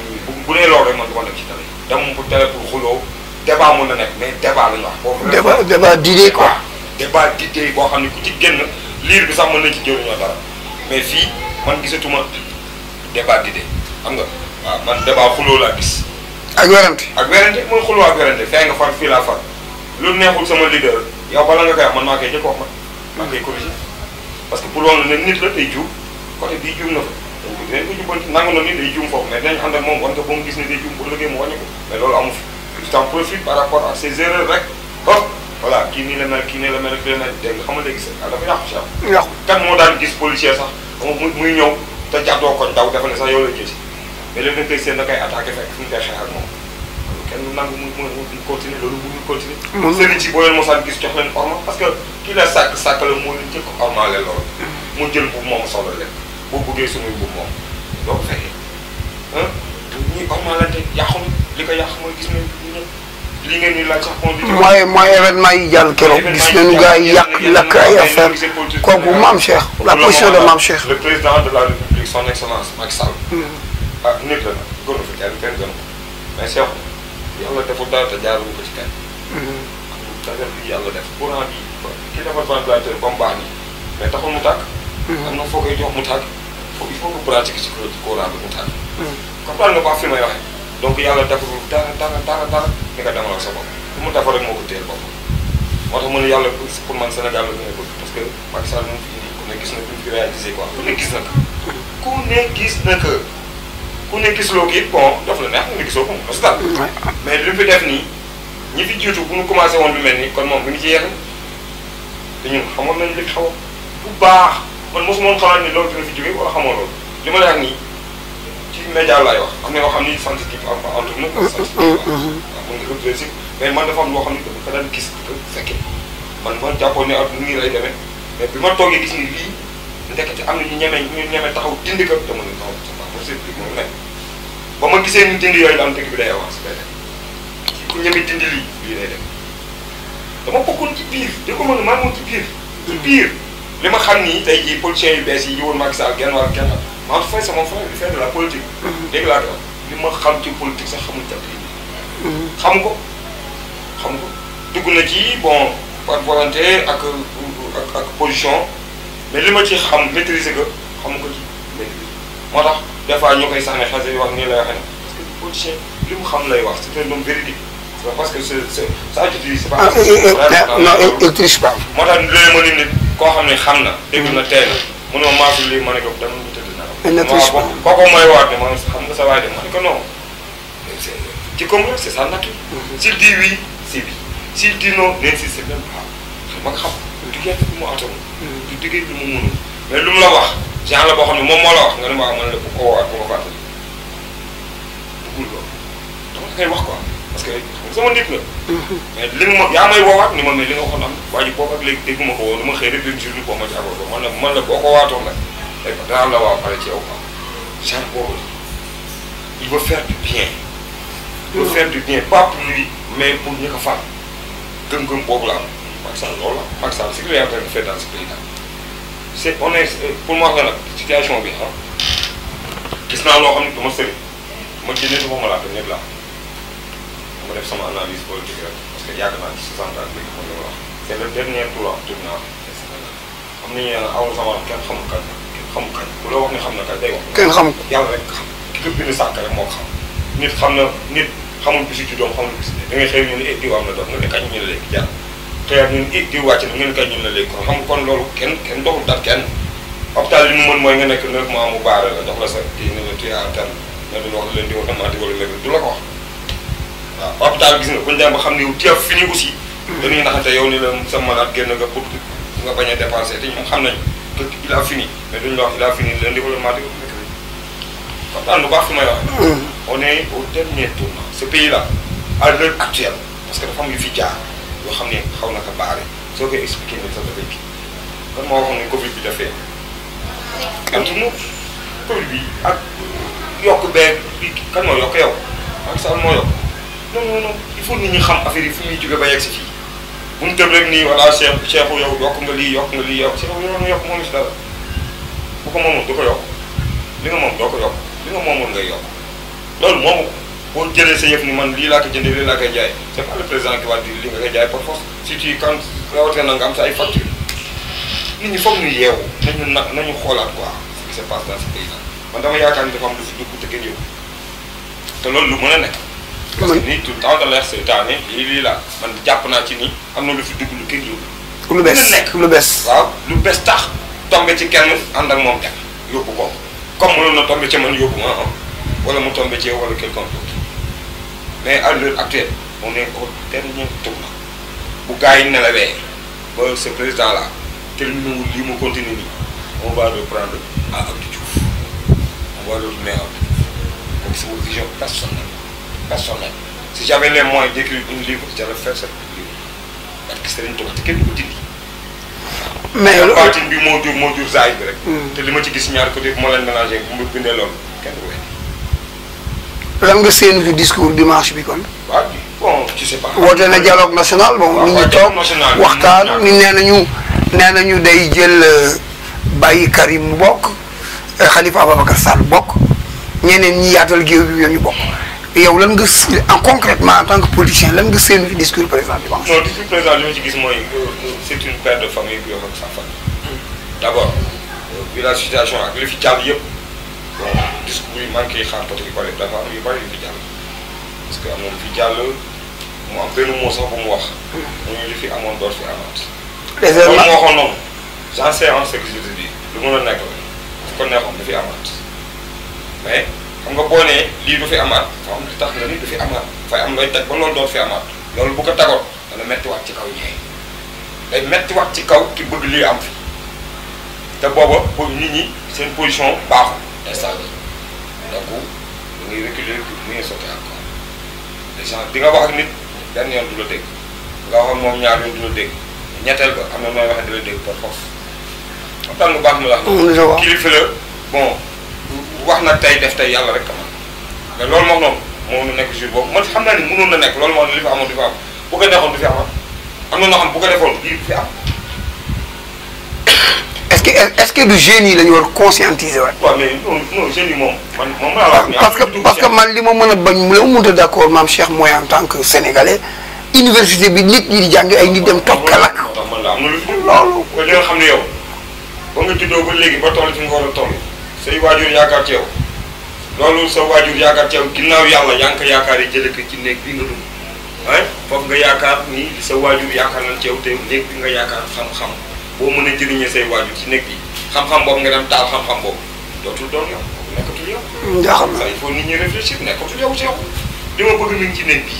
bu dee loolu rek man du ma dem ci télé dem pour télé pour xuloo débat mën na nekk mais débat la ñu wax. boobu débat d'idée quoi. débat d'idée boo xam ne ku ci génn liir bi sax mën na ci jëriñoo dara mais fii man gisatuma débat d'idée xam nga waaw man débat xuloo laa gis. ak werante. mooy xuloo ak werante fee nga far fii laa far lu neexul sama leader yow bala nga koy wax man maa koy jëkk wax maa koy corriger parce que pour loolu ne nit la day juum côté bii juum na fa dinañ ko jubbanti nangu na ni day juum foofu mais dinañ ànd ak moom wan ko ba mu gis ne day juum bu liggéey mu wàññi ko mais loolu amu fi tu t'en profites par rapport à ces erreurs rek hop voilà kii nii la mel kii nii la mel kii la mel dégg nga xam nga léegi sax dafa yàqu si am. yàqu kan moo daan gis policier sax muy ñëw te jàddoo ko daw dafa ne sax yow la jël si mais léegi da koy seen da koy attaqué fekk fu ñu koy xeex ak moom kenn nangu mu continuer loolu bu ñu continuer. sëriñ si boo leen mosaan gis jox leen orma parce que kii la sàkk la moo leen jëkk ormaale loolu. mu jël bu moom solo leen boo bëggee suñuy bu moom doo ko fekkee ñuy ormaalante yàqu li ko yàq mooy gis nañ li ngeen ni laaj sax mooy événement yi jàll keroog gis nañu gars yi yàq lakk ay affaire kooku Mame Cheikh la position de Mame Cheikh. le président de la République son excellence Macky Sall. ah nit la nag gënu fi kenn gënu mais Cheikh yàlla deful dara te jaarul ko ci kenn. affaire bi yàlla def courant bi ki defar ventilateur ba mu baax nii mais taxul mu tàkk. am na foo koy jox mu tàkk il faut que pratique ci courant bi mu tàkk. comprendre nga baax fi may waxee donc yàlla defarul dara ni nga demal ak sa bopp lu mu defar rek moo ko téyel bopp moo tax mu ne yàlla pour man Sénégal la gën a bëgg parce que Macky Sall mu fi indi ku ne gis na fi mu fi réalisé quoi ku ne gis na ko ku ne gis loo kii bon daf la neex nga gisoo ko parce que mais li mu fi def nii ñi fi jiitu bu ñu commencé woon lu mel nii kon moom mi ngi ci yeexe te ñun xamoon nañ li xaw bu baax man mosuma woon xalaat ni loolu dina fi jógee wala xamoo loolu li ma lay wax nii ci média laay wax am na yoo xam ni sensitif entre nous sensitif waaw mën nga ko principe mais man dafa am loo xam ni dafa daan gis ko fekkee man jàppoon ne ak nii lay demee mais bi ma toogee gis ni lii ndekete am na ñu ñeme taxaw dindi ko dama ne non c'est pas possible bi moom nekk ba ma gisee ni dindi yooyu daal dëkk bi day avancé day dem ku ñeme dindi lii day dem dama bokkoon ci biir di ko mën a maa moom ci biir li ma xam ni tey jii politiciens yu bees yi woon Macky Sall genn wàll kenn maa fay sama frère di faire de la politique. dégg laa ko li ma xam ci politique sax xamul jàpp yi. xam ko dugg na ci bon par volonté ak position mais li ma ci xam maîtriser ko xam ko ci maîtriser moo tax des fois ñoo koy sànni xase yi wax nii lay waxee ne parce que politicien li mu xam lay wax c'est un homme véridique c'est parce que ça utilise c'est pas. non il triche pas. moo tax léegi ma nit koo xam ne xam na. dégg na tey na mënoo maasul lii ma ne ko dama ñu tëdd naa. waaw kooku mooy waat ne man xam nga sa waay de ma ne ko non ci comme c'est ça nature. s'il dit oui c'est oui s'il dit non n'insiste même pas xam nga xam du gerte bi mu atom du diggee bi mu mënul mais lu mu la wax genre la boo xam ne moom moo la wax nga ne maa man la bu ko woowaat bu ma fàttali bëggul loolu dama koy wax quoi parce que sama nit la mais li nga ma yaa may woowaat ni ma mais li nga waxoon am waa ji boobu ak léegi dégguma ko woon dama xëy rek benn jour bi boo ma ci abor ba man la boo ko waatoon nag danaa la waaw pare ci yow quoi genre boobu il veut faire du bien il veut faire du bien pas pour lui mais pour ñu ko fal gëm-gëm boobu la am Macky Sall loolu la Macky Sall ce qu'il est en train de faire dans ce pays là c'est on est pour moi nag situation bi ah gis naa loo xam ne dama sëri ma génne du ma laata ñëpp laa ma def sama analyse politique rek parce que yàgg naa ci 60 ans léegi ma wax c'est le dernier tour tournant am nañu awul sama kenn xamul kañ bu la wax ne xam na kañ day wax. kenn xamul ko yàlla rek xam ki ko bind sànq rek moo ko xam nit xam na nit xamul bisu ci doom xamul bisu da ngay xëy ñu ne diw am na doom nga ne kañ ñu ne léegi jàll xëy na ñun diw wàcc na nga ne kañ ñu ne léegi kon xam kon loolu kenn doxul dara kenn hôpital li mu mën mooy nga nekk 9 mois mu baare la jox la sa kii ne la tuye à terme nga duñu wax leen diw dama di wala léegi du la ko wax waaw hôpital gis nga buñu dem ba xam ne yow tu as fini aussi dañuy naxante yow ni la sa malade génn nga pour nga bañ a dépenser te ñoom xam nañu que il a fini mais duñu la wax il a fini lundi wala mardi wala mercredi comprendre bu baax fi may wax on est au dernier tournant ce pays là à l'heure actuelle parce que dafa am yu fi jaar yoo xam ne xaw na ko baare soo koy expliqué ne sax dafay kii kon moo waxoon ne Covid bi dafee entre nous Covid bi ak yokk beeg bi kan moo yokk yow Macky Sall moo yokk non il faut nit ñi xam affaire yi fu muy jóge ba yegg si fii bu ñu tëb rek nii voilà Cheikh yow yokk nga lii yokk Cheikh yow yokk moom si dara bu ko moomoon du ko yokk li nga moom doo ko yokk li nga moomoon ngay yokk loolu moomu ko boo jëlee sa yëf ni man lii laa ko jëndee lii laa koy jaay c'est pas le président qui va dire li nga koy jaay par force si tu quand rawatina na nga am sa ay facture nit ñi foog ñu yeewu nañu xoolaat quoi ce qui se passe dans ce pays là man dama yaakaar ni dafa am lu fi dugg te kenn yëngu te loolu lu mën a nekk. parce que nii tout le temps da leer seetaane lii la man jàpp naa ci ni am na lu fi dugg lu kenn yëngu. lu bees nekk lu bees. waaw lu bees tax tombé ci kenn ànd ak moom dem yóbbu ko comme mënoon na tombé ci man yóbbu ma wala mu tombé ci yow wala quelqu'un d'autre mais à l'heure actuelle on est au dernier tournant bu gars yi nelawee ba ce président là terminé wul lii mu continue nii on va reprendre à Abdou Diouf on va le remettre à Abdou Diouf donc c'est une vision personnelle si j'avais les moyens d'écrire un livre j'allais faire ce livre parce que Serigne Touba te kenn du ko dindi. mais loolu baatin bi moo jur zaay bi rek. te li ma ci gis ñaari côté moo leen mélangé bu ma bindee loolu kenn du ko lan nga seen fi discours dimanche bi kon. waaw bon je sais pas. woote na dialogue national bon nit ñi toog waxtaan ni nee nañu day jël bàyyi Karim mu bokk Khalifa Ababacar Sall bokk ñeneen ñi yaatal géew bi ñu bokk yow lan nga en concrètement en tant que politicien lan nga seen fi discours président dimanche. non discours président li ma ci gis mooy c'est une père de famille bu yor ak sa famille. d'abord bi la situation ak li fi jàll yëpp bon discours yi maa ngi koy xaar parce que dafa am yu bari yu fi jàll parce que am na lu fi jàll mu am benn mot sax bu mu wax. ñu li fi amoon door fi amaat. loolu moo waxoon noonu j'en sais en ce que je te dis lu mën a nekk la su ko neexoon du fi amaat mais xam nga boo nee lii du fi amaat fa am li tax nga ni du fi amaat fay am looy teg ba loolu doon fi amaat loolu bu ko tagoon dana mettiwaat ci kaw ñee day mettiwaat ci kaw ki bëgg lii am fi te booba pour nit ñi seen position baaxul instant bi donc da ngay reculer ni nga sotti encore les gens di nga wax ak nit benn yoon du la dégg nga wax ak moom ñaar yoon du la dégg ñetteel ba am na nooy waxee di la dégg par force waxtaan lu baax mi wax kilifa la bon wax na tey def tey yàlla rek ka man mais loolu moom noonu moo nu nekk jour boobu man xam naa ni mënoon na nekk loolu moo li fa amoon du fi am bu ko neexoon du fi amaat am na noo xam bu ko defoon lii du fi am. est-ce que du jeunes yi la ñu war conscientiser waat. waaw mais non jeunes yi moom moom laa wax. parce que man li ma mën a bañ mu la mënut a d'accord maam Cheikh mooy en tant que sénégalais université bi nit ñi di jàng ay nit dem toog kalak. moo tax man la am na lu fi loolu. kon li nga xam ne yow ba nga juddoo ba léegi ba toll fi nga war a toll say waajur yaakaar ci yow loolu sa waajur yaakaar ci yow ginnaaw yàlla yaa ngi ko yaakaar yi jëlee ko ci néeg bi nga dund ah foofu nga yaakaar ni sa waajur yaakaar nañ ci yow te néeg bi nga yaakaar xam-xam boo mën a jëriñee say waajur ci néeg bi xam-xam boobu nga dem taal xam-xam boobu dootul doon yow nekkatul yow. jaaxal na il faut nit ñi réfléchir nekkatul yow ci yow li ma bëgg mi ngi ci néeg bi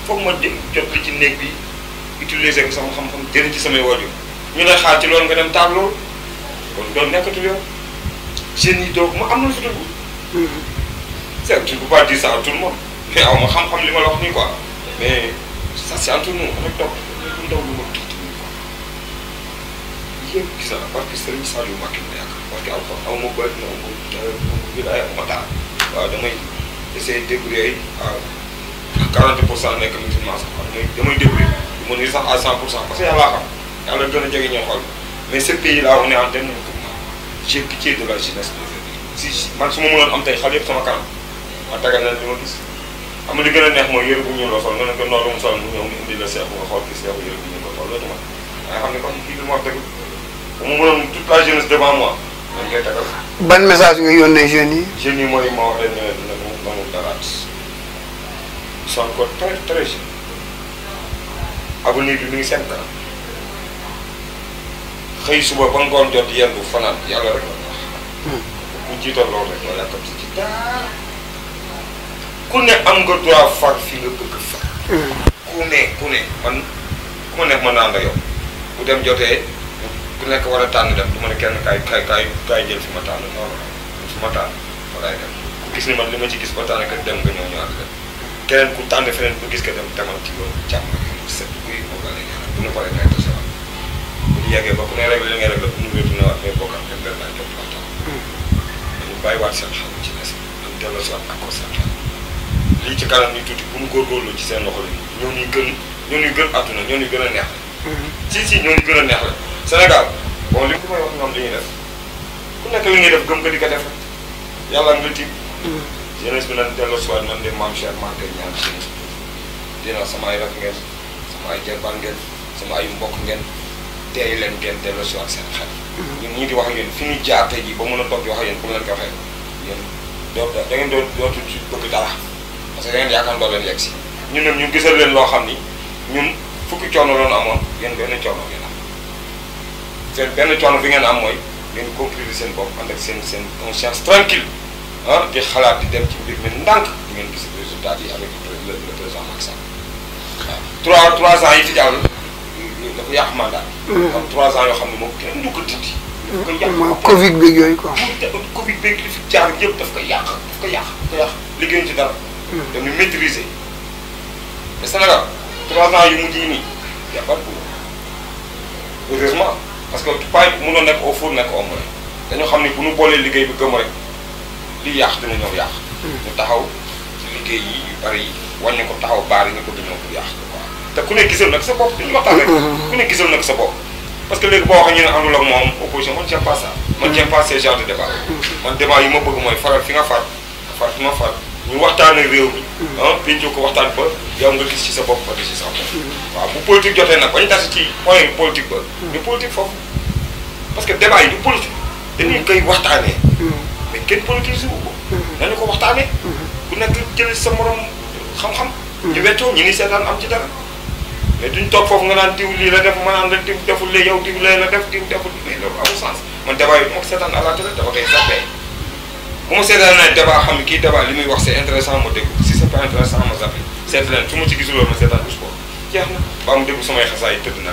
foog ma jot li ci néeg bi utiliser ko sama xam-xam jëriñ ci samay waajur ñu lay xaar ci loolu nga dem taal loolu kon doon nekkatul yow jeunes yi doog ma am na lu fi dugg. c'est tu ne peux pas dire ça à tout le monde mais aw ma xam-xam li ma la wax nii quoi mais ça c'est entre nous rek toog lu ndaw lu ma tuuti nii quoi yëpp gis naa parce que Serigne Saliou Mbacké ma yaakaar parce que alxam aw ma bëri na wilaaya aw ma taal waaw damay essayer débrouiller à 40% nekk musulman sax damay débrouiller du ma nii sax à 100% parce que yàlla xam yàlla gën a jege ñoo xool mais ce pays là on est en dernier tournant j'ai pitié de la jeunesse si man su ma mënoon am tey xale yëpp sama kanam ma tagal leen li ma gis am li gën a neex mooy yëre bu ñuul la sol nga ne ko noonu mu sol mu ñëw mu indi la seex bu nga xool gis seexu yëre bu ñuul la sol loolu ma nga xam ne kon kii bi ma wax dëgg bu ma mënoon toute la jeunesse devant moi dañ koy tagal. ban message nga yónnee jeunes yi. jeunes yi mooy ma wax leen ne na mu daraat ils sont encore très très jeunes avenir bi mi ngi seen kanam xëy suba ba ngoon jot yendu fanaan yàlla rek la wax. bu jiital loolu rek la yàkkam si ci dara ku ne am nga droit far fi nga bëgg far. ku ne man ku ma neex ma naan la yow bu dem jotee ku nekk war a tànn dem du ma ne kenn kaay jël fi ma tànn noonu fi ma tànn fa laay dem ku gis ni man li ma ci gis ba tànn kat dem nga ñëw ñu ànd dem keneen ku tànn feneen ku gis ko dem demal ci loolu jàmm ak set buy moom la lay ñaanal bu ñu paree ngay tasewaat bu ñu yeggee ba ku ne rek li ngay rek la bu ñu wéetu ne waat ngay bokkaat dem benn laay topp waxtaan dañu bàyyiwaat seen xel ci les dañu delloo si waat encore seen xel lii ci kanam ni tuuti bu ñu góorgóorlu ci seen loxo yi ñoo ñuy gën àdduna ñoo ñuy gën a neex la si ñoo ñu gën a neex la Sénégal bon li ku may wax ñoom li ñuy def ku nekk li ngay def gëm nga di ko def yàlla nga tiim jeunesse bi nag delloo si waat man de maam Cheikh maa ngi koy ñaan jeunesse bi dina sama ay rak ngeen sama ay jarbaan ngeen sama ay mbokk ngeen teey leen ngeen delloo si waat seen xel. ñun ñii di wax ak yéen fi ñu jaar tey jii ba mën a toog di wax ak yéen pour leen ko waxee yéen da ngeen dootu ci bëgg dara parce que da ngeen yaakaar doo leen yegg si ñun nag ñu gisal leen loo xam ni ñun fukki coono loonu amoon yéen benn coono ngeen am seen benn coono bi ngeen am mooy ngeen conclure seen bopp ànd ak seen conscience tranquille di xalaat di dem ci mbir mi ndànk di ngeen gis résultat yi avec le président Macky Sall waaw 3 ans yi fi jàll dafa yàq mandat. am 3 ans yoo xam ne moom kenn du ko dindi. daf koy yàq Covid beeg yooyu quoi. Covid beeg li fi jaar yëpp daf koy yàq liggéeyuñ ci dara. dañu maîtriser mais Sénégal 3 ans yu mujj yi nii y' a pas de boulot heureusement parce que tubaab yi mënoo nekk au four nekk au moulin dañoo xam ne bu ñu boolee liggéey bi gëm rek li yàq dina ñëw yàq. ñu taxaw ci liggéey yi yu bari yi wàññi ko taxaw baar yi ñu bëgg ñëw pour yàq quoi te ku ne gisal nag sa bopp dañuy waxtaan rek. ku ne gisal nag sa bopp parce que léegi boo waxee ñu ne àndul ak moom opposition man j'aime pas ça. man j'aime pas ce genre de débat. man débat yi ma bëgg mooy faral fi nga far fi ma far ñu waxtaan ak réew mi. pencoo ko waxtaan ba yow nga gis ci sa bopp ba gis ci sa bopp. waaw bu politique jotee nag bañ tas ci point politique ba. ñu politique foofu parce que débat yi du politique dañuy koy waxtaanee. mais kenn politique si wu ko. nañu ko waxtaanee. ku nekk jël sa morom xam-xam. ñu weccoo ñu ni seetaan am ci dara mais duñ toog foofu nga naan diw lii la def ma naan la diw deful lee yow diw lee la def diw deful mais loolu amul sens man débat yi bu ma ko seetaan à la télé dama koy zappé bu ma seetaan ne débat xam ne kii débat li muy wax c'est intéressant ma déglu si c'est pas intéressant ma zappé seet leen su ma ci gisuloo ma seetaan sport jeex na ba mu déglu samay xasaay tëdd na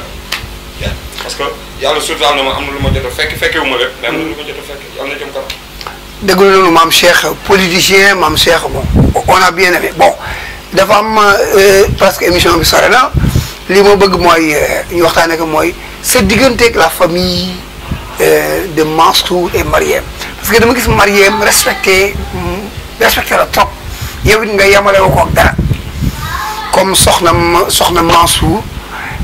la parce que yàlla suturaal na ma am na lu ma jot a fekkewu ma lépp mais am na lu ma jot a fekk yàlla na jëm kanam. déglu nañu maam Cheikh politicien maam Cheikh bon on a bien aimé bon dafa am parce que émission bi sore na li ma bëgg mooy ñu waxtaanee ko mooy sa digganteeg la famille de Mansour et Mariem parce que dama gis Mariem respecté la trop yow it nga yemale ko ak dara comme soxna Mansour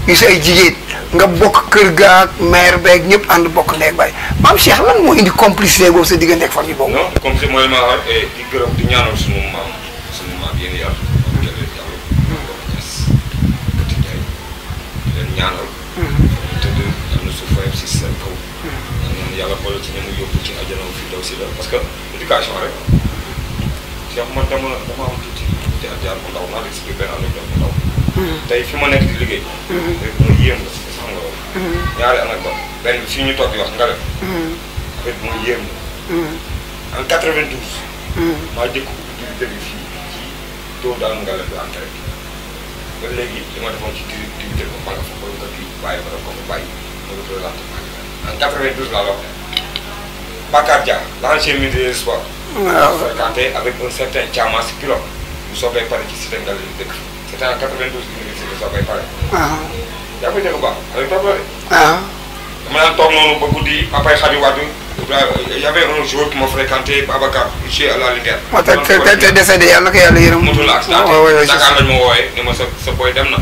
gis ay jigéen nga bokk kër gaak maire beeg ñëpp ànd bokk ndeeg bay maam Cheikh lan moo indi complicité boobu sa digganteeg famille boobu. non complicité mooy ma wax di gërëm di ñaanal sunu maam yéen yar ñaanal tëdd am na suuf fayam si seen kaw ñaan yàlla boole ci ña mu yóbbu ci àjjana fi daw si la parce que éducation rek Cheikh man dama am tuuti te jaar bu ndaw naa expliqué benn anecdote bu ndaw tey fi ma nekk di liggéey rek mu yéem la sax nga loolu ñaari anecdote benn bi fii ñu toog di wax nga def rek mu yéem la en 92 maa jëkk di dégg fii ci doo daan nga leen bi entré ba léegi li ma defoon ci diwtiir ba ma nga fa ba nga kii bàyyi ba def ko bàyyi ma représenté en 92 laa la wax Bakar Dia l'ancien ministre des sports fréquenté avec un certain Thiamas pilote bu soobee pare ci cité Ngal yi dëkk c'était en 92 université bu soobee pare yaa koy dégg baax avec problème dama daan toog noonu ba guddi après Khady Wade y avait un jour qui m'a fréquenté Babacar ici à la Linguère. te décédé yàlla na ko yàlla yërëm. motul la accident Dakar lañ ma wooyee ni ma sa boy dem na.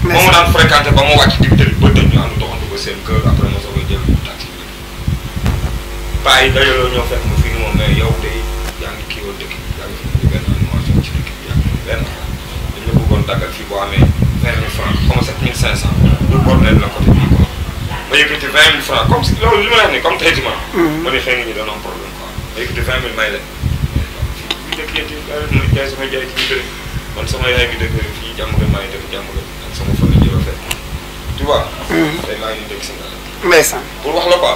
moom ma daan fréquenté ba ma wàcc diggante bi ba tey ñu ànd doxantu ba seen kër après ma soog a jël taxi bi. paa yi dajaloo ñoo fekk ma fi ni moom mais yow de yaa ngi kii woon dëkk bi yaa ngi fi benn animation ci dëkk bi yaa ngi fi benn dañ la bëggoon daggal fii boo amee 20 000 francs comme 7500 lu borneel la côté bii quoi. ma yëkkati 20 000 francs comme si loolu li ma la wax nii comme traitement. ma ne xëy na ñu doon am problème quoi ma yëkkati 20 000 may leen. fii dëkk yéen it jaay sama jaay ci ñu bëri man sama yaay ngi dëkk fii jàmm nga maa ngi dëkk jàmm nga ak sama famille ji la fekk. tu vois. tey maa ngi dëkk si nga. ndeysaan. pour wax la quoi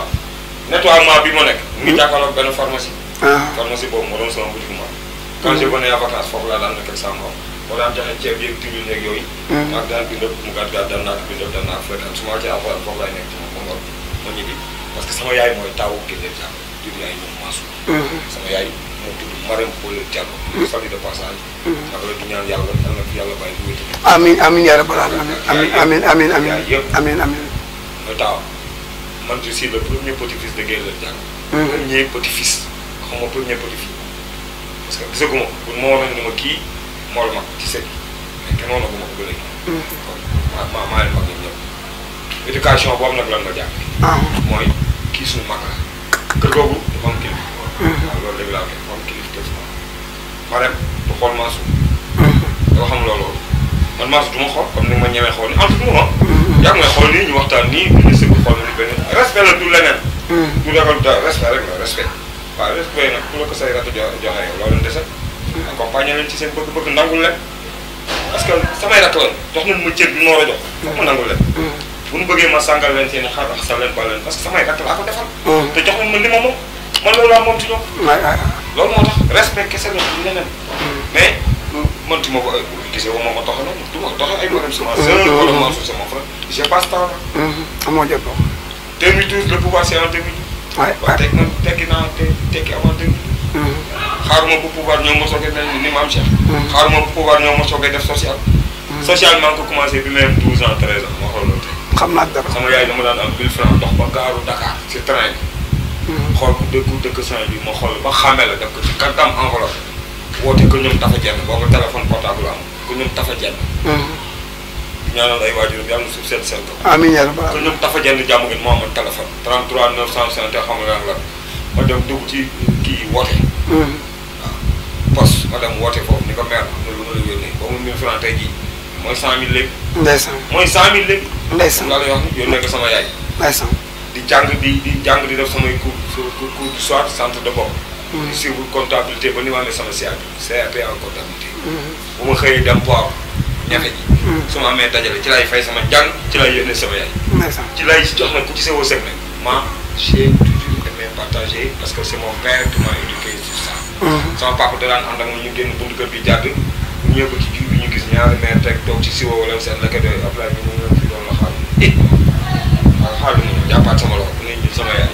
nettoiement bi ma nekk. mu ngi jàkkaarloog benn pharmacie. pharmacie boobu moo doon sama boutique ma. quand je venais à vacances foofu laa daan nekk ak sama moo daan joxe ceeb yeeg diwlin yeeg yooyu. maa ngi daan bindal mu gàtt gàtt daan naa ko bindal daan naa ko fekk su ma wàccee alxuraan foofu laay nekk ci moom ba ma ñibbi parce que sama yaay mooy taawu Gédé Diallo tudd yaay ñoom Mansour. sama yaay moo tudd Marème Paulé Diallo. famille de passage. ak la di ñaan yàlla na fi yàlla bàyyi lu wér. amiin amiin yaa rabbal aalamiin amiin amiin amiin. mooy taaw man je suis le premier petit-fils de Gédé Diallo. premier petit-fils xam nga premier petit-fils parce que gisaguma pour moo waroon ni ma kii. moo la mag ci sëñ bi mais kenn woon na ko ma ko ba léegi. kon maa leen mag ñoom ñëpp éducation boobu nag lan ma jàng. mooy kii suñu mag la kër googu dafa am kilifa. waaw loolu léegi laa koy dafa am kilifa kër Marème du xool Mansour. doo xam loolu man Mansour du ma xool comme ni ma ñemee xool nii entre nous ah. yaa ngi may xool nii ñu waxtaan nii ministre bi xool na ni benn respect la du leneen. du ragal dara respect rek la respect. waaw respect nag ku la ko say rajo joxe yow loolu leen dese. accompagner leen ci seen bëgg-bëgg nangul leen. parce que samay rakk la jox nañ ma cër bi noor a jox. foog ma nangul leen. bu ñu bëggee ma sàngal leen seen i xar ak sal leen ba leen parce que samay rakk laa ko defal. te jox nañ ma li ma moom man loolu laa moom ci ñoom. loolu moo tax respect kese la du leneen. mais mëntu ma ko gisee wu ma ma doxaloon du ma doxal ay problème sama sœur wala Mansour sama frère j'ai pas ce temps là. amoo jot ko. 2012 le pouvoir c'est en 2012. waaw teg man tekki naa tekki avant 2012. xaaruma bu pouvoir ñëw ma soogee mel ni Maam Cheikh. xaaruma bu pouvoir ñëw ma soogee def social. social maa ngi ko commencé bi même 12 ans 13 ans ma xooloon tey. xam naa dara sama yaay dama daan am 1000 francs dox ba gaaru Dakar si train bi. xool ku dëkk Saint-Louis ma xool ba xàmme la def ko ci kantam enveloppe. woote ko ñoom tafa jenn boobu téléphone portable am ko ñoom tafa jenn. ñaanal ay waajur yàlla na suuf seen seen kaw. amiin yaa rabbal ko ñoom tafa jenn jàmm ngeen moo amoon téléphone 33 960 xam nga la ma dem dugg ci kii woote. waaw poste ma dem woote foofu ni ko maire am na lu ma la yónnee ba mu 1000 francs tey jii mooy 100000 léegi. ndeysaan mooy 100000 léegi. ndeysaan laa lay wax ni yónnee ko sama yaay. ndeysaan di jàng di def samay cours du soir centre de bopp. di suivre comptabilité ba ni ma amee sama CAP en comptabilité. bu ma xëyee dem poids ñafe ji. su ma amee dajale ci lay fay sama jàng ci lay yónnee sama yaay. ci lay jox na ku ci sewoo sec nag ma j'ai toujours aimé partager parce que c'est mon père qui m'a éduqué sur ça. sama papa da daan ànd ak ñu génn buntu kër bi jàdd ñu ñëw ko ci jur bi ñu gis ñaari mère teg toog ci siwo wala seen lekk doy après ñu ñëw fi doon la xaar waaw xaaral ma jàppaat sama loxo bu ne ñu sama yaay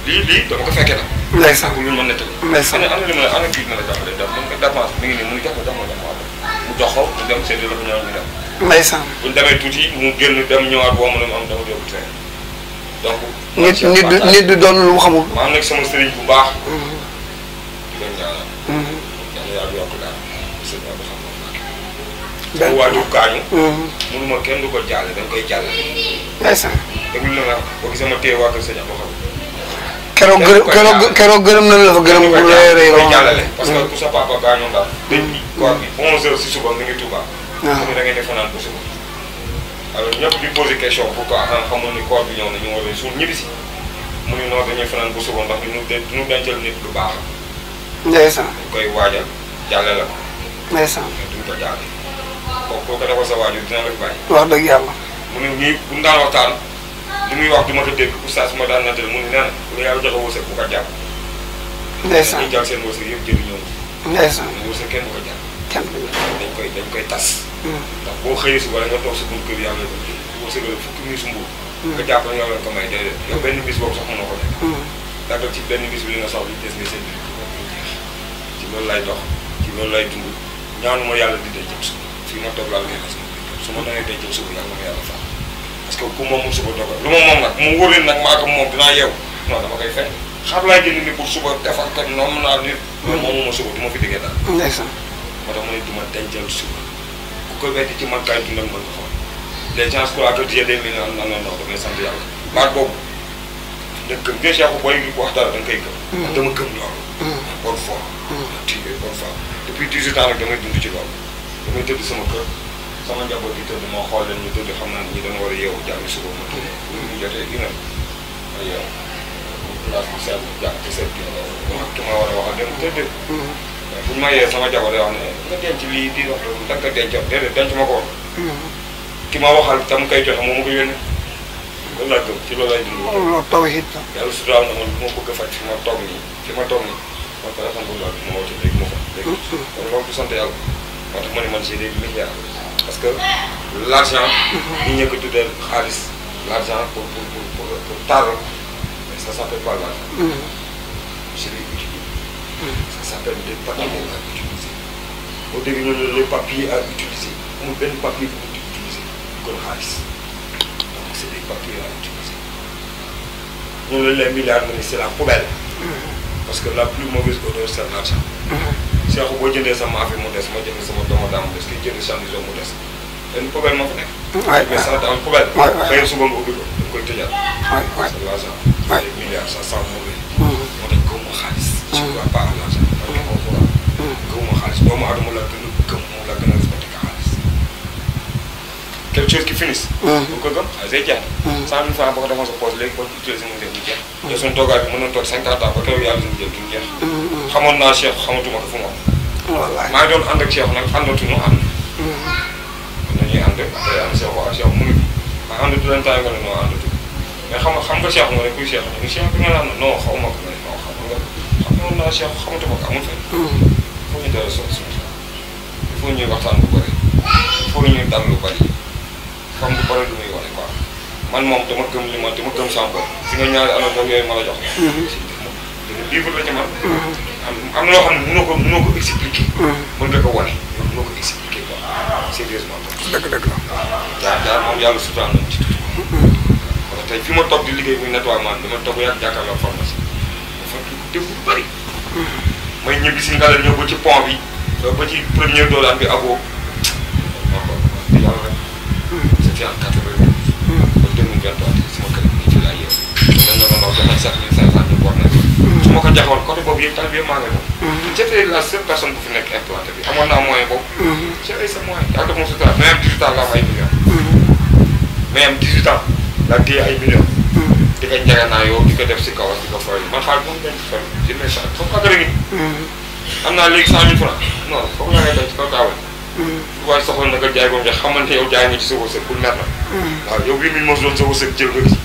lii dama ko fekkee nag. ndeysaan lu ma nettali. ndeysaan ana li ma la ana kii ma la jàppale def man nga dépense mi ngi nii mu jox ma mu jox ko mu dem seen la ko ñëw ñu dem. ndeysaan buñ demee tuuti mu génn dem ñëwaat boo mu ne am dama yóbbu train donc. nit du doon lu mu xamul. ma am nag sama sëriñ bu baax. di leen ñaanal. yàlla yàlla yokk daal sëñ bi xam nga sama waajur gaañu. mënuma kenn du ko jàlle dañ koy jàlle. ndeysaan déglu la nga boo gisee ma téye waa kër sëñ Abdou xam. keroog gërëm nañu la fa gërëm bu rëy koy jàllale parce que ku sa papa gaañoo daal depuis koor bi 11h si suba mi ngi Touba. mu ne da ngeen di fanaan ba suba. alors ñëpp di posé question pourquoi xamul ni koor bi ñëw na ñu war a suul ñibbi si mu ne noonu dañuy fanaan ba suba ndax du ñu dencal nit lu baax. ndeysaan dañ koy waajal jàlle la ko. ndeysaan mais duñ ko jàlle. kooku ko defal sa waajur dina la fi bàyyi. wax dëgg yàlla. mu ne ñii bu ñu daan waxtaan li muy wax du ma ko dégg oustaz ma daan nattale mu ne nee na lu yàlla joxe wërsëg bu ko jàpp. ndeysaan dañuy jàll seen wërsëg yëpp jëriñoo. ndeysaan wërsëg kenn du ko jàpp. kenn du dañ koy tas. ndax boo xëyee suba nga toog sa buntu kër yàlla wërsëgal fukki minutes mbuur. nga jàpp ne yow la ko may déedéet yow benn bis boobu sax mënoo ko def. daggal ci benn bis bi li nga soxla des nga seen biir ci loolu lay dox ci loolu lay dund ñaanuma yàlla di day jëm suba fii ma toog laa ngay xas su ma nee day jëm suba yàlla ma yàlla faa parce que ku moomul suba dogal lu ma moom nag mu wóor leen nag maa ko moom dinaa yeew non dama koy fay xar laay jënd ni pour suba defar kat noonu naa nit moomuma suba du ma fi diggee daal ndeysaan moo tax ma ne du ma dencal suba ku ko weddi ci man kaay dundal mën ko xool les gens croient que Dieu des millions non non non damay sant yàlla baat boobu da gëm bien Cheikh booy wax dara da nga koy gëm dama gëm loolu bonne foi tiigé bonne foi depuis 18 ans nag damay dund ci loolu damay tëdd sama kër sama njaboot di tëdd moo xool leen ñu tëdd xam naa ne ñi dañu war a yeewu jàngi suba ma tëdd ñu jotee une heure ma yeewu place bu sell jàng ci seen bi wax ki ma war a waxal dem tëdd mais bu ñu ma yee sama jabar day wax ne nga denc lii di wax da nga ko dencoon déedéet denc ma ko woon ki ma waxal tam koy joxe moom ma ko yónnee loolu laa gëm ci loolu lay dund loolu tawhid la yàlla suturaal na man bu ma bëgg a faj fi ma toog nii man téléphone bu laal bi ma woote léegi ma fa léegi kon loolu du sant yàlla moo tax ma ne man j'ai des milliards parce que l'argent ñi ñëkk tuddee xaalis l'argent pour taal mais ça s'appelle pas l'argent je l'ai utilisé ça s'appelle des papiers à utiliser boo dégg ñooñu les papiers à utiliser amul benn papier bu ñu utiliser kon xaalis donc c'est des papiers à utiliser ñooñu les milliards nga ni c'est la poubelle parce que la plus mauvaise odeur c'est l'argent Cheikh boo jëndee sa maafe mu des ma jënd sama domoda mu des kii jënd sandison mu des benn poubelle moo fa nekk. mais ça dans poubelle. xëy suba nga ubbi ko da nga koy tëjaat. c'est l'argent. les milliards ça sent mauvais. moo tax gëwuma xaalis. je crois pas à l'argent. gëwuma xaalis. doomu aadama la gën a gëm moom la gën a respecté ka xaalis quelque chose qui finisse bu ko gëm ay say jeex 100 000 francs boo ko defoon sa poche léegi boo utilisé mu def ñu jeex yow suñu toogaay bi mën na toog 50 ans ba keroog yàlla suñu jël duñu jeex xamoon naa Cheikh xamatuma ko fu mu wallaay maa ngi doon ànd ak Cheikh nag àndatuñu ànd nañuy ànd après ànd Cheikh waa Cheikh mu ngi ma àndatu leen temps nga ne noo àndatu mais xam nga Cheikh nga ne kuy Cheikh ni Cheikh bi nga naan non xaw ma ko ne non xamoon naa Cheikh xamatuma ko amul fenn faut ñu dara soog suñu il faut ñuy waxtaan bu bëri il faut ñuy dal lu bëri xam bu bëri lu muy wane quoi man moom dama gëm li ma dama gëm sama bopp si nga ñaari alal yooyu ma la jox livre la ci man am na loo xam ne mënoo ko expliquer mën nga ko wane mënoo ko expliquer quoi sérieusement dëgg la jaar moom yàlla sutaan nañ ci tuuti parce que tey fi ma toog di liggéey muy nettoiement dama toog yàgg jàkkaarloo pharmacie dafa dégg bu bëri may ñibbi si nga la ñëw ba ci pont bi ba ci première dolaan bi aboo yàlla rek c'était en 92 ba 2023 sama kër gi fi laa yeew dañ la doon wax 7500 ñu bor na su ma ko jaxoon côté boobu yëpp tal bi maa ngi moom j'étais la seule personne bu fi nekk implanté bi amoon naa moyen boobu j'avais sa moyen yàlla def ma sutura mais am 18 ans la am ay millions mais am 18 ans la téye ay millions di ko njaganaa yow di ko def si kaw di ko fay man xaalis moom dañ fay jëmee sa foofu ak rek am naa léegi 100 000 francs non foofu laa ngay def ci kaw taawal waaye soxla na nga jaay ko nga xamal ne yow jaay nga ci sa wërsëg pour mer na waaw yow 8 000 moo doon sa wërsëg jël nga ci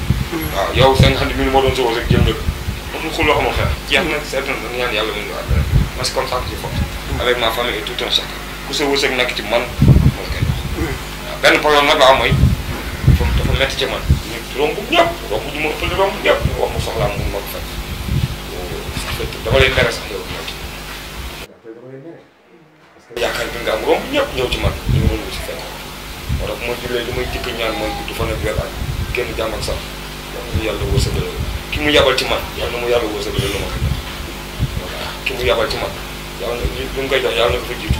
waaw yow 50 000 moo doon sa wërsëg jël nga ko mu xuloo amul xeex jeex na seet na dañu ñaan yàlla mën nga àdduna parce que comme ça que je fonte avec ma famille et tout un chacun ku sa wërsëg nekk ci man moo koy dox waaw benn problème nag la mooy dafa métti ci man ñu romb ñëpp romb ñu ma ëppale romb ñëpp wax mu soxlaa mun ma ko fekk dama lay mere sax yow yaakaar bi nga am romb ñëpp ñëw ci man ñu mënu si fekk moo tax ma jullee li may jëkk ñaan mooy gudd fan ak wér ak génn jàmm ak sax yàlla wërsëgal ki mu yabal ci man yàlla na mu yàlla wërsëgal lu ma koy jox voilà ki mu yabal ci man yàlla na li mu koy jox yàlla na ko fa jiitu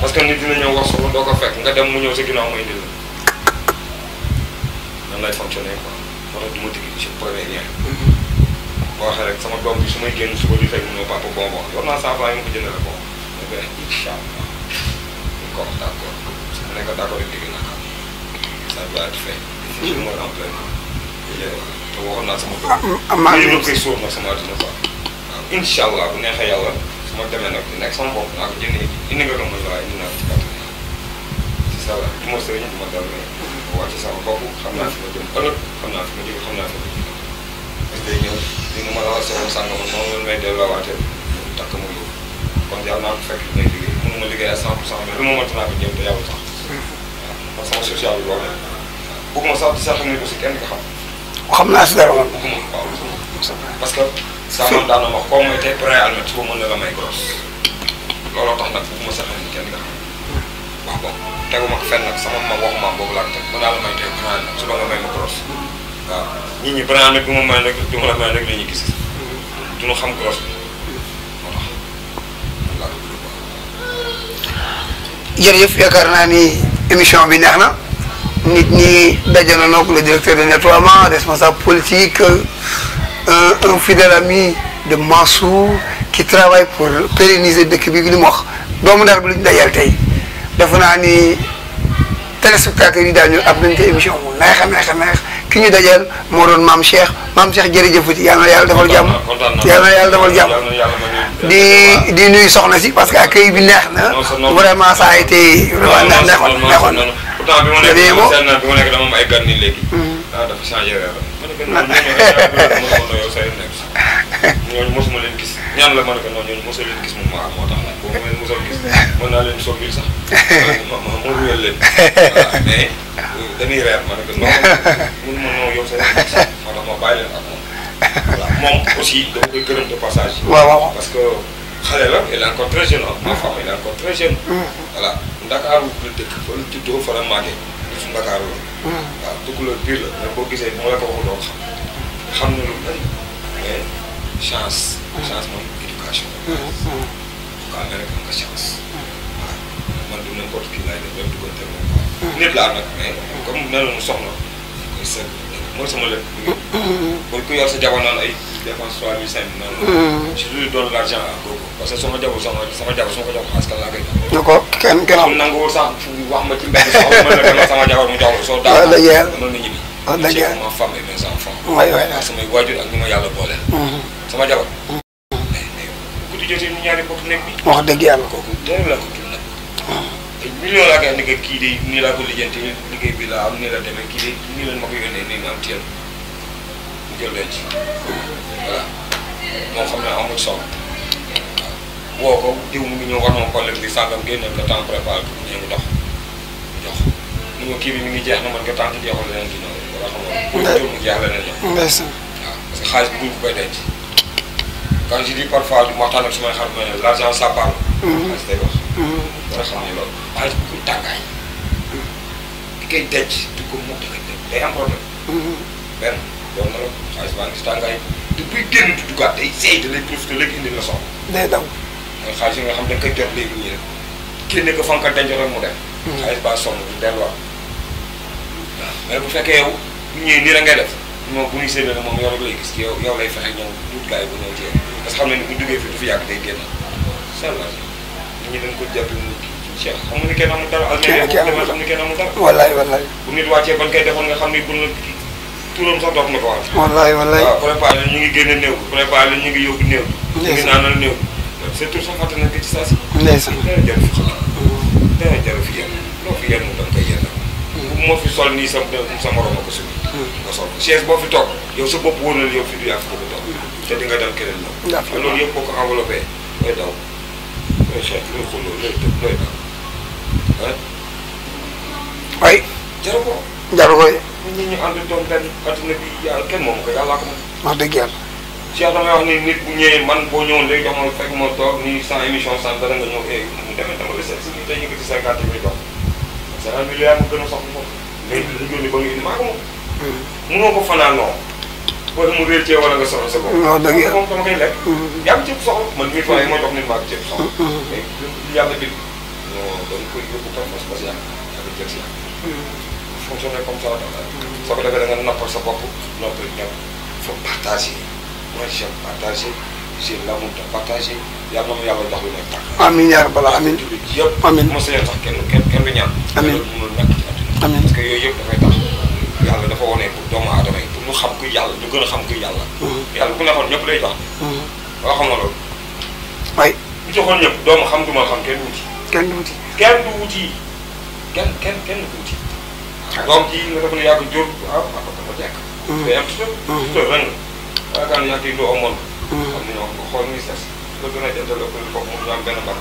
parce que nit dina ñëw wax soxla doo ko fekk nga dem mu ñëw sa ginnaaw ma indil la nan lay fonctionner quoi moo tax du ma digg je promets rien boo waxee rek sama doom bi su may génn suba di fekk mu ne papa bonbon yor naa 100 francs yi ma ko jëndale bon ma koy incha allah ñu ko wax d' accord su ma nekk d' accord rek dégg naa ko ça va être fait je me remplis te waxoon naa sama bopp ñu koy sóor nag sama àdduna quoi waaw incha allah bu neexee yàlla su ma demee nag di nekk sama bopp naa ko jëndee indi nga ko mën waaye indi naa ko ci kàttan c'est ça la du ma sëriñ du ma dal mais wàcc sama bopp xam naa fi ma jëm ëllëg xam naa fi ma jóge xam naa fi ma jóge parce que day ñëw li nga ma la wax sama sànga man moom la may delloowaatee takk ma yóbbu kon yàlla naa ko fekk li may liggéey mënuma liggéey à 100% mais lu ma mën naa ko jëm te yàlla tax waaw man sama social bi loolu bëgguma sax di sax xam ne aussi kenn nga xam xam naa si dara woon. parce que saa man daan na wax koo mooy tey prêt almet suba mën na la may grosse looloo tax nag bëgguma sax ni kenn nga xam wax bon teguma ko fenn nag sama mag waxu maam boobu laa ko teg mën naa la may tey prêt almet suba nga may ma grosse waaw nit ñi prêt almet bi ma may rek du ma la may rek la ñuy gis duñu xam grosse bi moo tax laa ko bëgg jërëjëf yaakaar naa ni émission bi neex na nit ñi dajale na ko le directeur de nettoiement responsable politique un fidèle ami de Mansour qui travaille pour pérenniser dëkk bi li mu wax doomu Ndar bi lu ñu dajal tey defe naa ni téléspectateurs yi daañu am nañu te émission mu neex a neex a neex ki ñu dajal moo doon maam Cheikh jërëjëfati yal na yàlla defal jàmm yal na yàlla defal jàmm di nuyu soxna si parce que accueil bi neex na vraiment ça a été vraiment neexoon na. pourtant bi ma nekk dama am ay gan nii léegi. dafa changé weer la. ñooñu mosuma leen gis ñaan la ma ne ko noonu ñooñu mosoo leen gis moom moo tax nag boo ma leen mosoo gis mën naa leen soog sax ma ruyal leen voilà mais dañuy reer ma ne ko non mënuma noo yow say moo tax ma bàyyi leen ak moom voilà moom aussi dama koy gërëm de passage. waaw parce que xale la il est encore très jeune ma femme il est encore très jeune. voilà Ndakaaru la dëkk fa la juddoo fa la màggee su Ndakaaru la. waaw dugg la biir la mais boo gisee bu ma la ko waxul doo xam na lu bëri mais chance mooy éducation. ko amee rek am nga chance. voilà man du n'importe qui laay def même duggante moom quoi. nit laa nag mais comme mel na mu soxla koy seet mooy sama lépp. booy ku yor sa jabar naan ay dépense 3 000 5 000 noonu. je lui donne l'argent à gogo parce que sama jabar su ma ko jox askan laa koy jox. ñu ko kenn xam nanguwul sax wax ma ci mbedd soxla mën na demal sama jabar mu jox ko soo daaw mën nga ñibbi. wax dëgg yàlla ma femme et mes enfants. waay waay samay waajur ak ñi ma yàlla booleel. sama jabar. guddi jotee ñu ñaari bokk nekk bi. wax dëgg yàlla kooku dara la ko dund nag. ay million laa koy ni que kii de nii laa ko lijjanti liggéey bi laa am nii la demee kii de nii la ma ko yónnee nii nga am teel mu jël denc voilà moo xam ne amul solo woo ko diw mu ngi ñëw wax ma problème bi sàngam génneel ko temps préparé ko ñëw mu dox mu jox ni ma kii bi mi ngi jeex na man ko tant que jeexul leneen di ñëw wala xam nga jël mu jeex leneen jox ndeysaan waaw parce que xaalis bi duñ ko koy denc quand je dis parfois du ma waxtaan ak sumay xarit ma ne l'argent ça parle xaalis day wax war a xam ne loolu xaalis bu ko tàngaay di koy denc di ko mot day am problème benn loolu na la xaalis baa ngi si tàngaay depuis génn di duggaat day seey da lay profité léegi indi la soxla day daw mooy xaalis yi nga xam da nga koy jot léegi nii rek génne ko fa nga ko denc rek mu dem xaalis baa sonn bu delluwaat waaw mais bu fekkee yow bu ñëwee nii la ngay def moom bu ñuy séddale moom yow rek lay gis yow lay fexe ñëw duut gars yi bu ñëw ci yow parce que xam ne ni bu duggee fii du fi yàgg day génn sell nit ñi dañ ko jàpp mu Cheikh xam nga ni kenn amul dara almere boo demee xam ni kenn amul dara wallaay wallaay bu nit wàccee ban koy defoon nga xam ni bu la turam sax doot na ko wax wallaay wallaay waaw préparé ñu ngi génne néew préparé ñu ngi yóbbu néew ñu ngi naanal néew c'est tout sax fàtte nañ ko ci saa si ndeysaan dara jaru fi xalaat dara jaru fi yenn loo fi yenn da nga koy yenn bu moo fi sol nii sa morom a ko suñu nga sol ko chaise boo fi toog yow sa bopp wóor na yow fi du yàgg ko toog te di nga dem keneen ñëw loolu yëpp boo ko enveloppé looy daw looy xeex looy xuloo looy tëb looy daw waay jaru ko nit ñi ànd doon benn adduna bi yàlla kenn moomu ko yàllaa ko moom wax dëgg yàlla Cheikh damay wax ni nit bu ñëwee man boo ñëwoon léegi jox ma fekk ma toog nii sans émission sans dara nga ñëw mu demee dama la seet si nii tey yëkkati 50 000 dox 50 000 yaa ma gën a soxla foofu mais li yónni ba nga indi maa ko moom mënoo ko fanaan noonu wala mu réer cee wala nga soxla sa bopp wax dëgg yàlla moom dama koy lekk yaa ngi cëpp soxla man 1000 francs yi ma jox nit maa ko cëpp soxla mais li yàlla bind non dañ koy yóbbu par force parce que yaa ko jël si fonctionner comme ça soo ko defee da nga noppal sa bopp noppal ñëpp faut partager moi j'aime partager j'ai l'amour de partager yàlla na ma yàlla jox lu may tax amiin yaa rabbal aalamiin yëpp amiin ma sañoon sax kenn du ñaan amiin loolu mënul nekk ci àdduna amiin parce que yooyu yëpp dafay tax yàlla dafa wone pour doomu aadama yi pour ñu xam kuy yàlla ñu gën a xam kuy yàlla yàlla ku nekkoon ñëpp lay jox waa xam nga loolu waay bu joxoon ñëpp doomu xam du ma xam kenn wuti kenn du wuti kenn du wuti kenn du wuti doom ji nga def ne yaa ko jur waaw dafa jekk day am tuteur ren yaakaar ne yaa koy doo amoon xam ne ñoo ko xool muy ses la gën a jëndal ko foofu moom ñu am benn bàq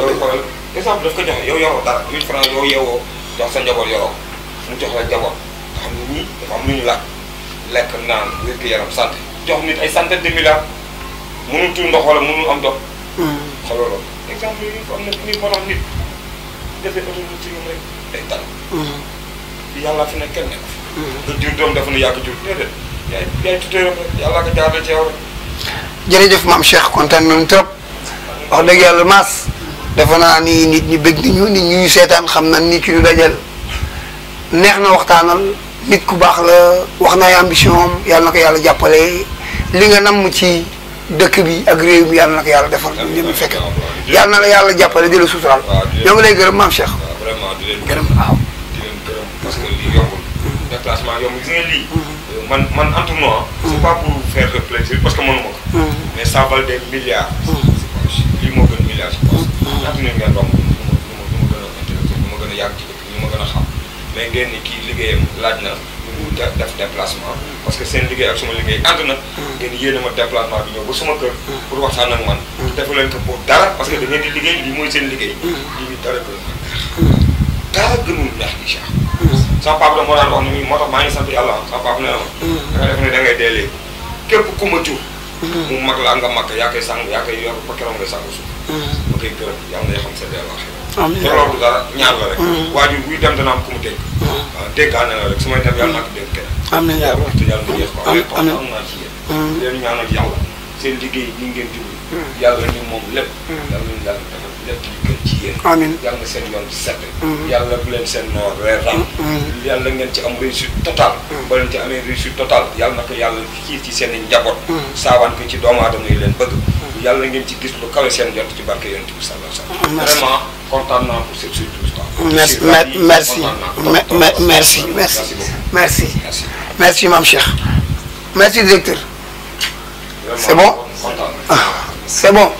loolu xoolal exemple daf ko joxe yow yoroo dara 1000 francs yow yeewoo jox sa njaboot yoroo mu jox la njaboot nga xam ne ñii dafa am lu ñu laaj lekk naan wér-gu-yaram santé jox nit ay centaine de milliards mënul tuur ndox wala mënul am dox xoolal loolu exemple yooyu am na nit moo tax nit defee autoroute ci ñoom rek day dal yàlla fi nekk kenn nekk nga jur doom dafa ne yaa ko jur déedéet yaay tuteeram rek yàlla ko jaarale ci yow rek jërëjëf maam Cheikh kontaan nañu trop wax dëgg yàlla maas dafa naa ni nit ñi bëgg nañu nit ñi seetaan xam na ni ki ñu dajal neex na waxtaanal nit ku baax la wax na ay ambition am yàlla na ko yàlla jàppale li nga namm ci dëkk bi ak réew mi yàlla na ko yàlla defal li mu fekk yàlla na la yàlla jàppale di la suturaal ñoo ngi lay gërëm maam Cheikh. vraiment di leen gërëm waaw di leen gërëm parce que lii yombul déplacement yomb gis nga lii man entournement c'est pas pour faire le plaisir parce que mënuma ko mais ça vale des milliards lii moo gën milliards je pense ñaata nit ngeen romb ñu ma gën a intellectuel ñu ma gën a yàgg ci dëkk ñu ma gën a xam mais ngeen ni kii liggéeyam laaj na ñu def déplacement parce que seen liggéey ak suma liggéey ànd na ngeen yéene ma déplacement bi ñëw ba suma kër pour waxtaan ak man defu leen ko pour dara parce que da ngeen di liggéey lii mooy seen liggéey lii dara gënul neex di Cheikh sama papa da moo daan wax ni moo tax maa ngi sant yàlla sama papa nee na ma da nga def ne da ngay dee léegi képp ku ma jur mu mag la nga mag yaa koy sang yaa koy yor ba keroog ngay sang suuf ma koy gërëm yàlla na xam sa dee wax te loolu dara ñaar la rek waajur buy dem dana am ku mu dégg waaw déggaane la rek su may dem yàlla naa ko dégg kenn amiin yaa wax te yàlla na jeex ko am naa ci yéen leen ñaanal yàlla seen liggéey ñi ngeen jublu yàlla ñu moom lépp yàlla ñu yàlla defal def li gën ci yéen. amiin yàlla na seen yoon di sedd. yàlla bu leen seen noor reer ram. yàlla ngeen ci am réussite totale. ba leen ci amee réussite totale yàlla na ko yàlla xiir ci seen i njaboot. saawaan ko ci doomu aadama yi leen bëgg. yàlla ngeen ci gis lu kawe seen jot ci barke yonent bi sallallahu alayhi wa sallam. vraiment kontaan naa pour cette surprise quoi. merci Mame Cheikh. merci directeur. c'est bon. c'est bon.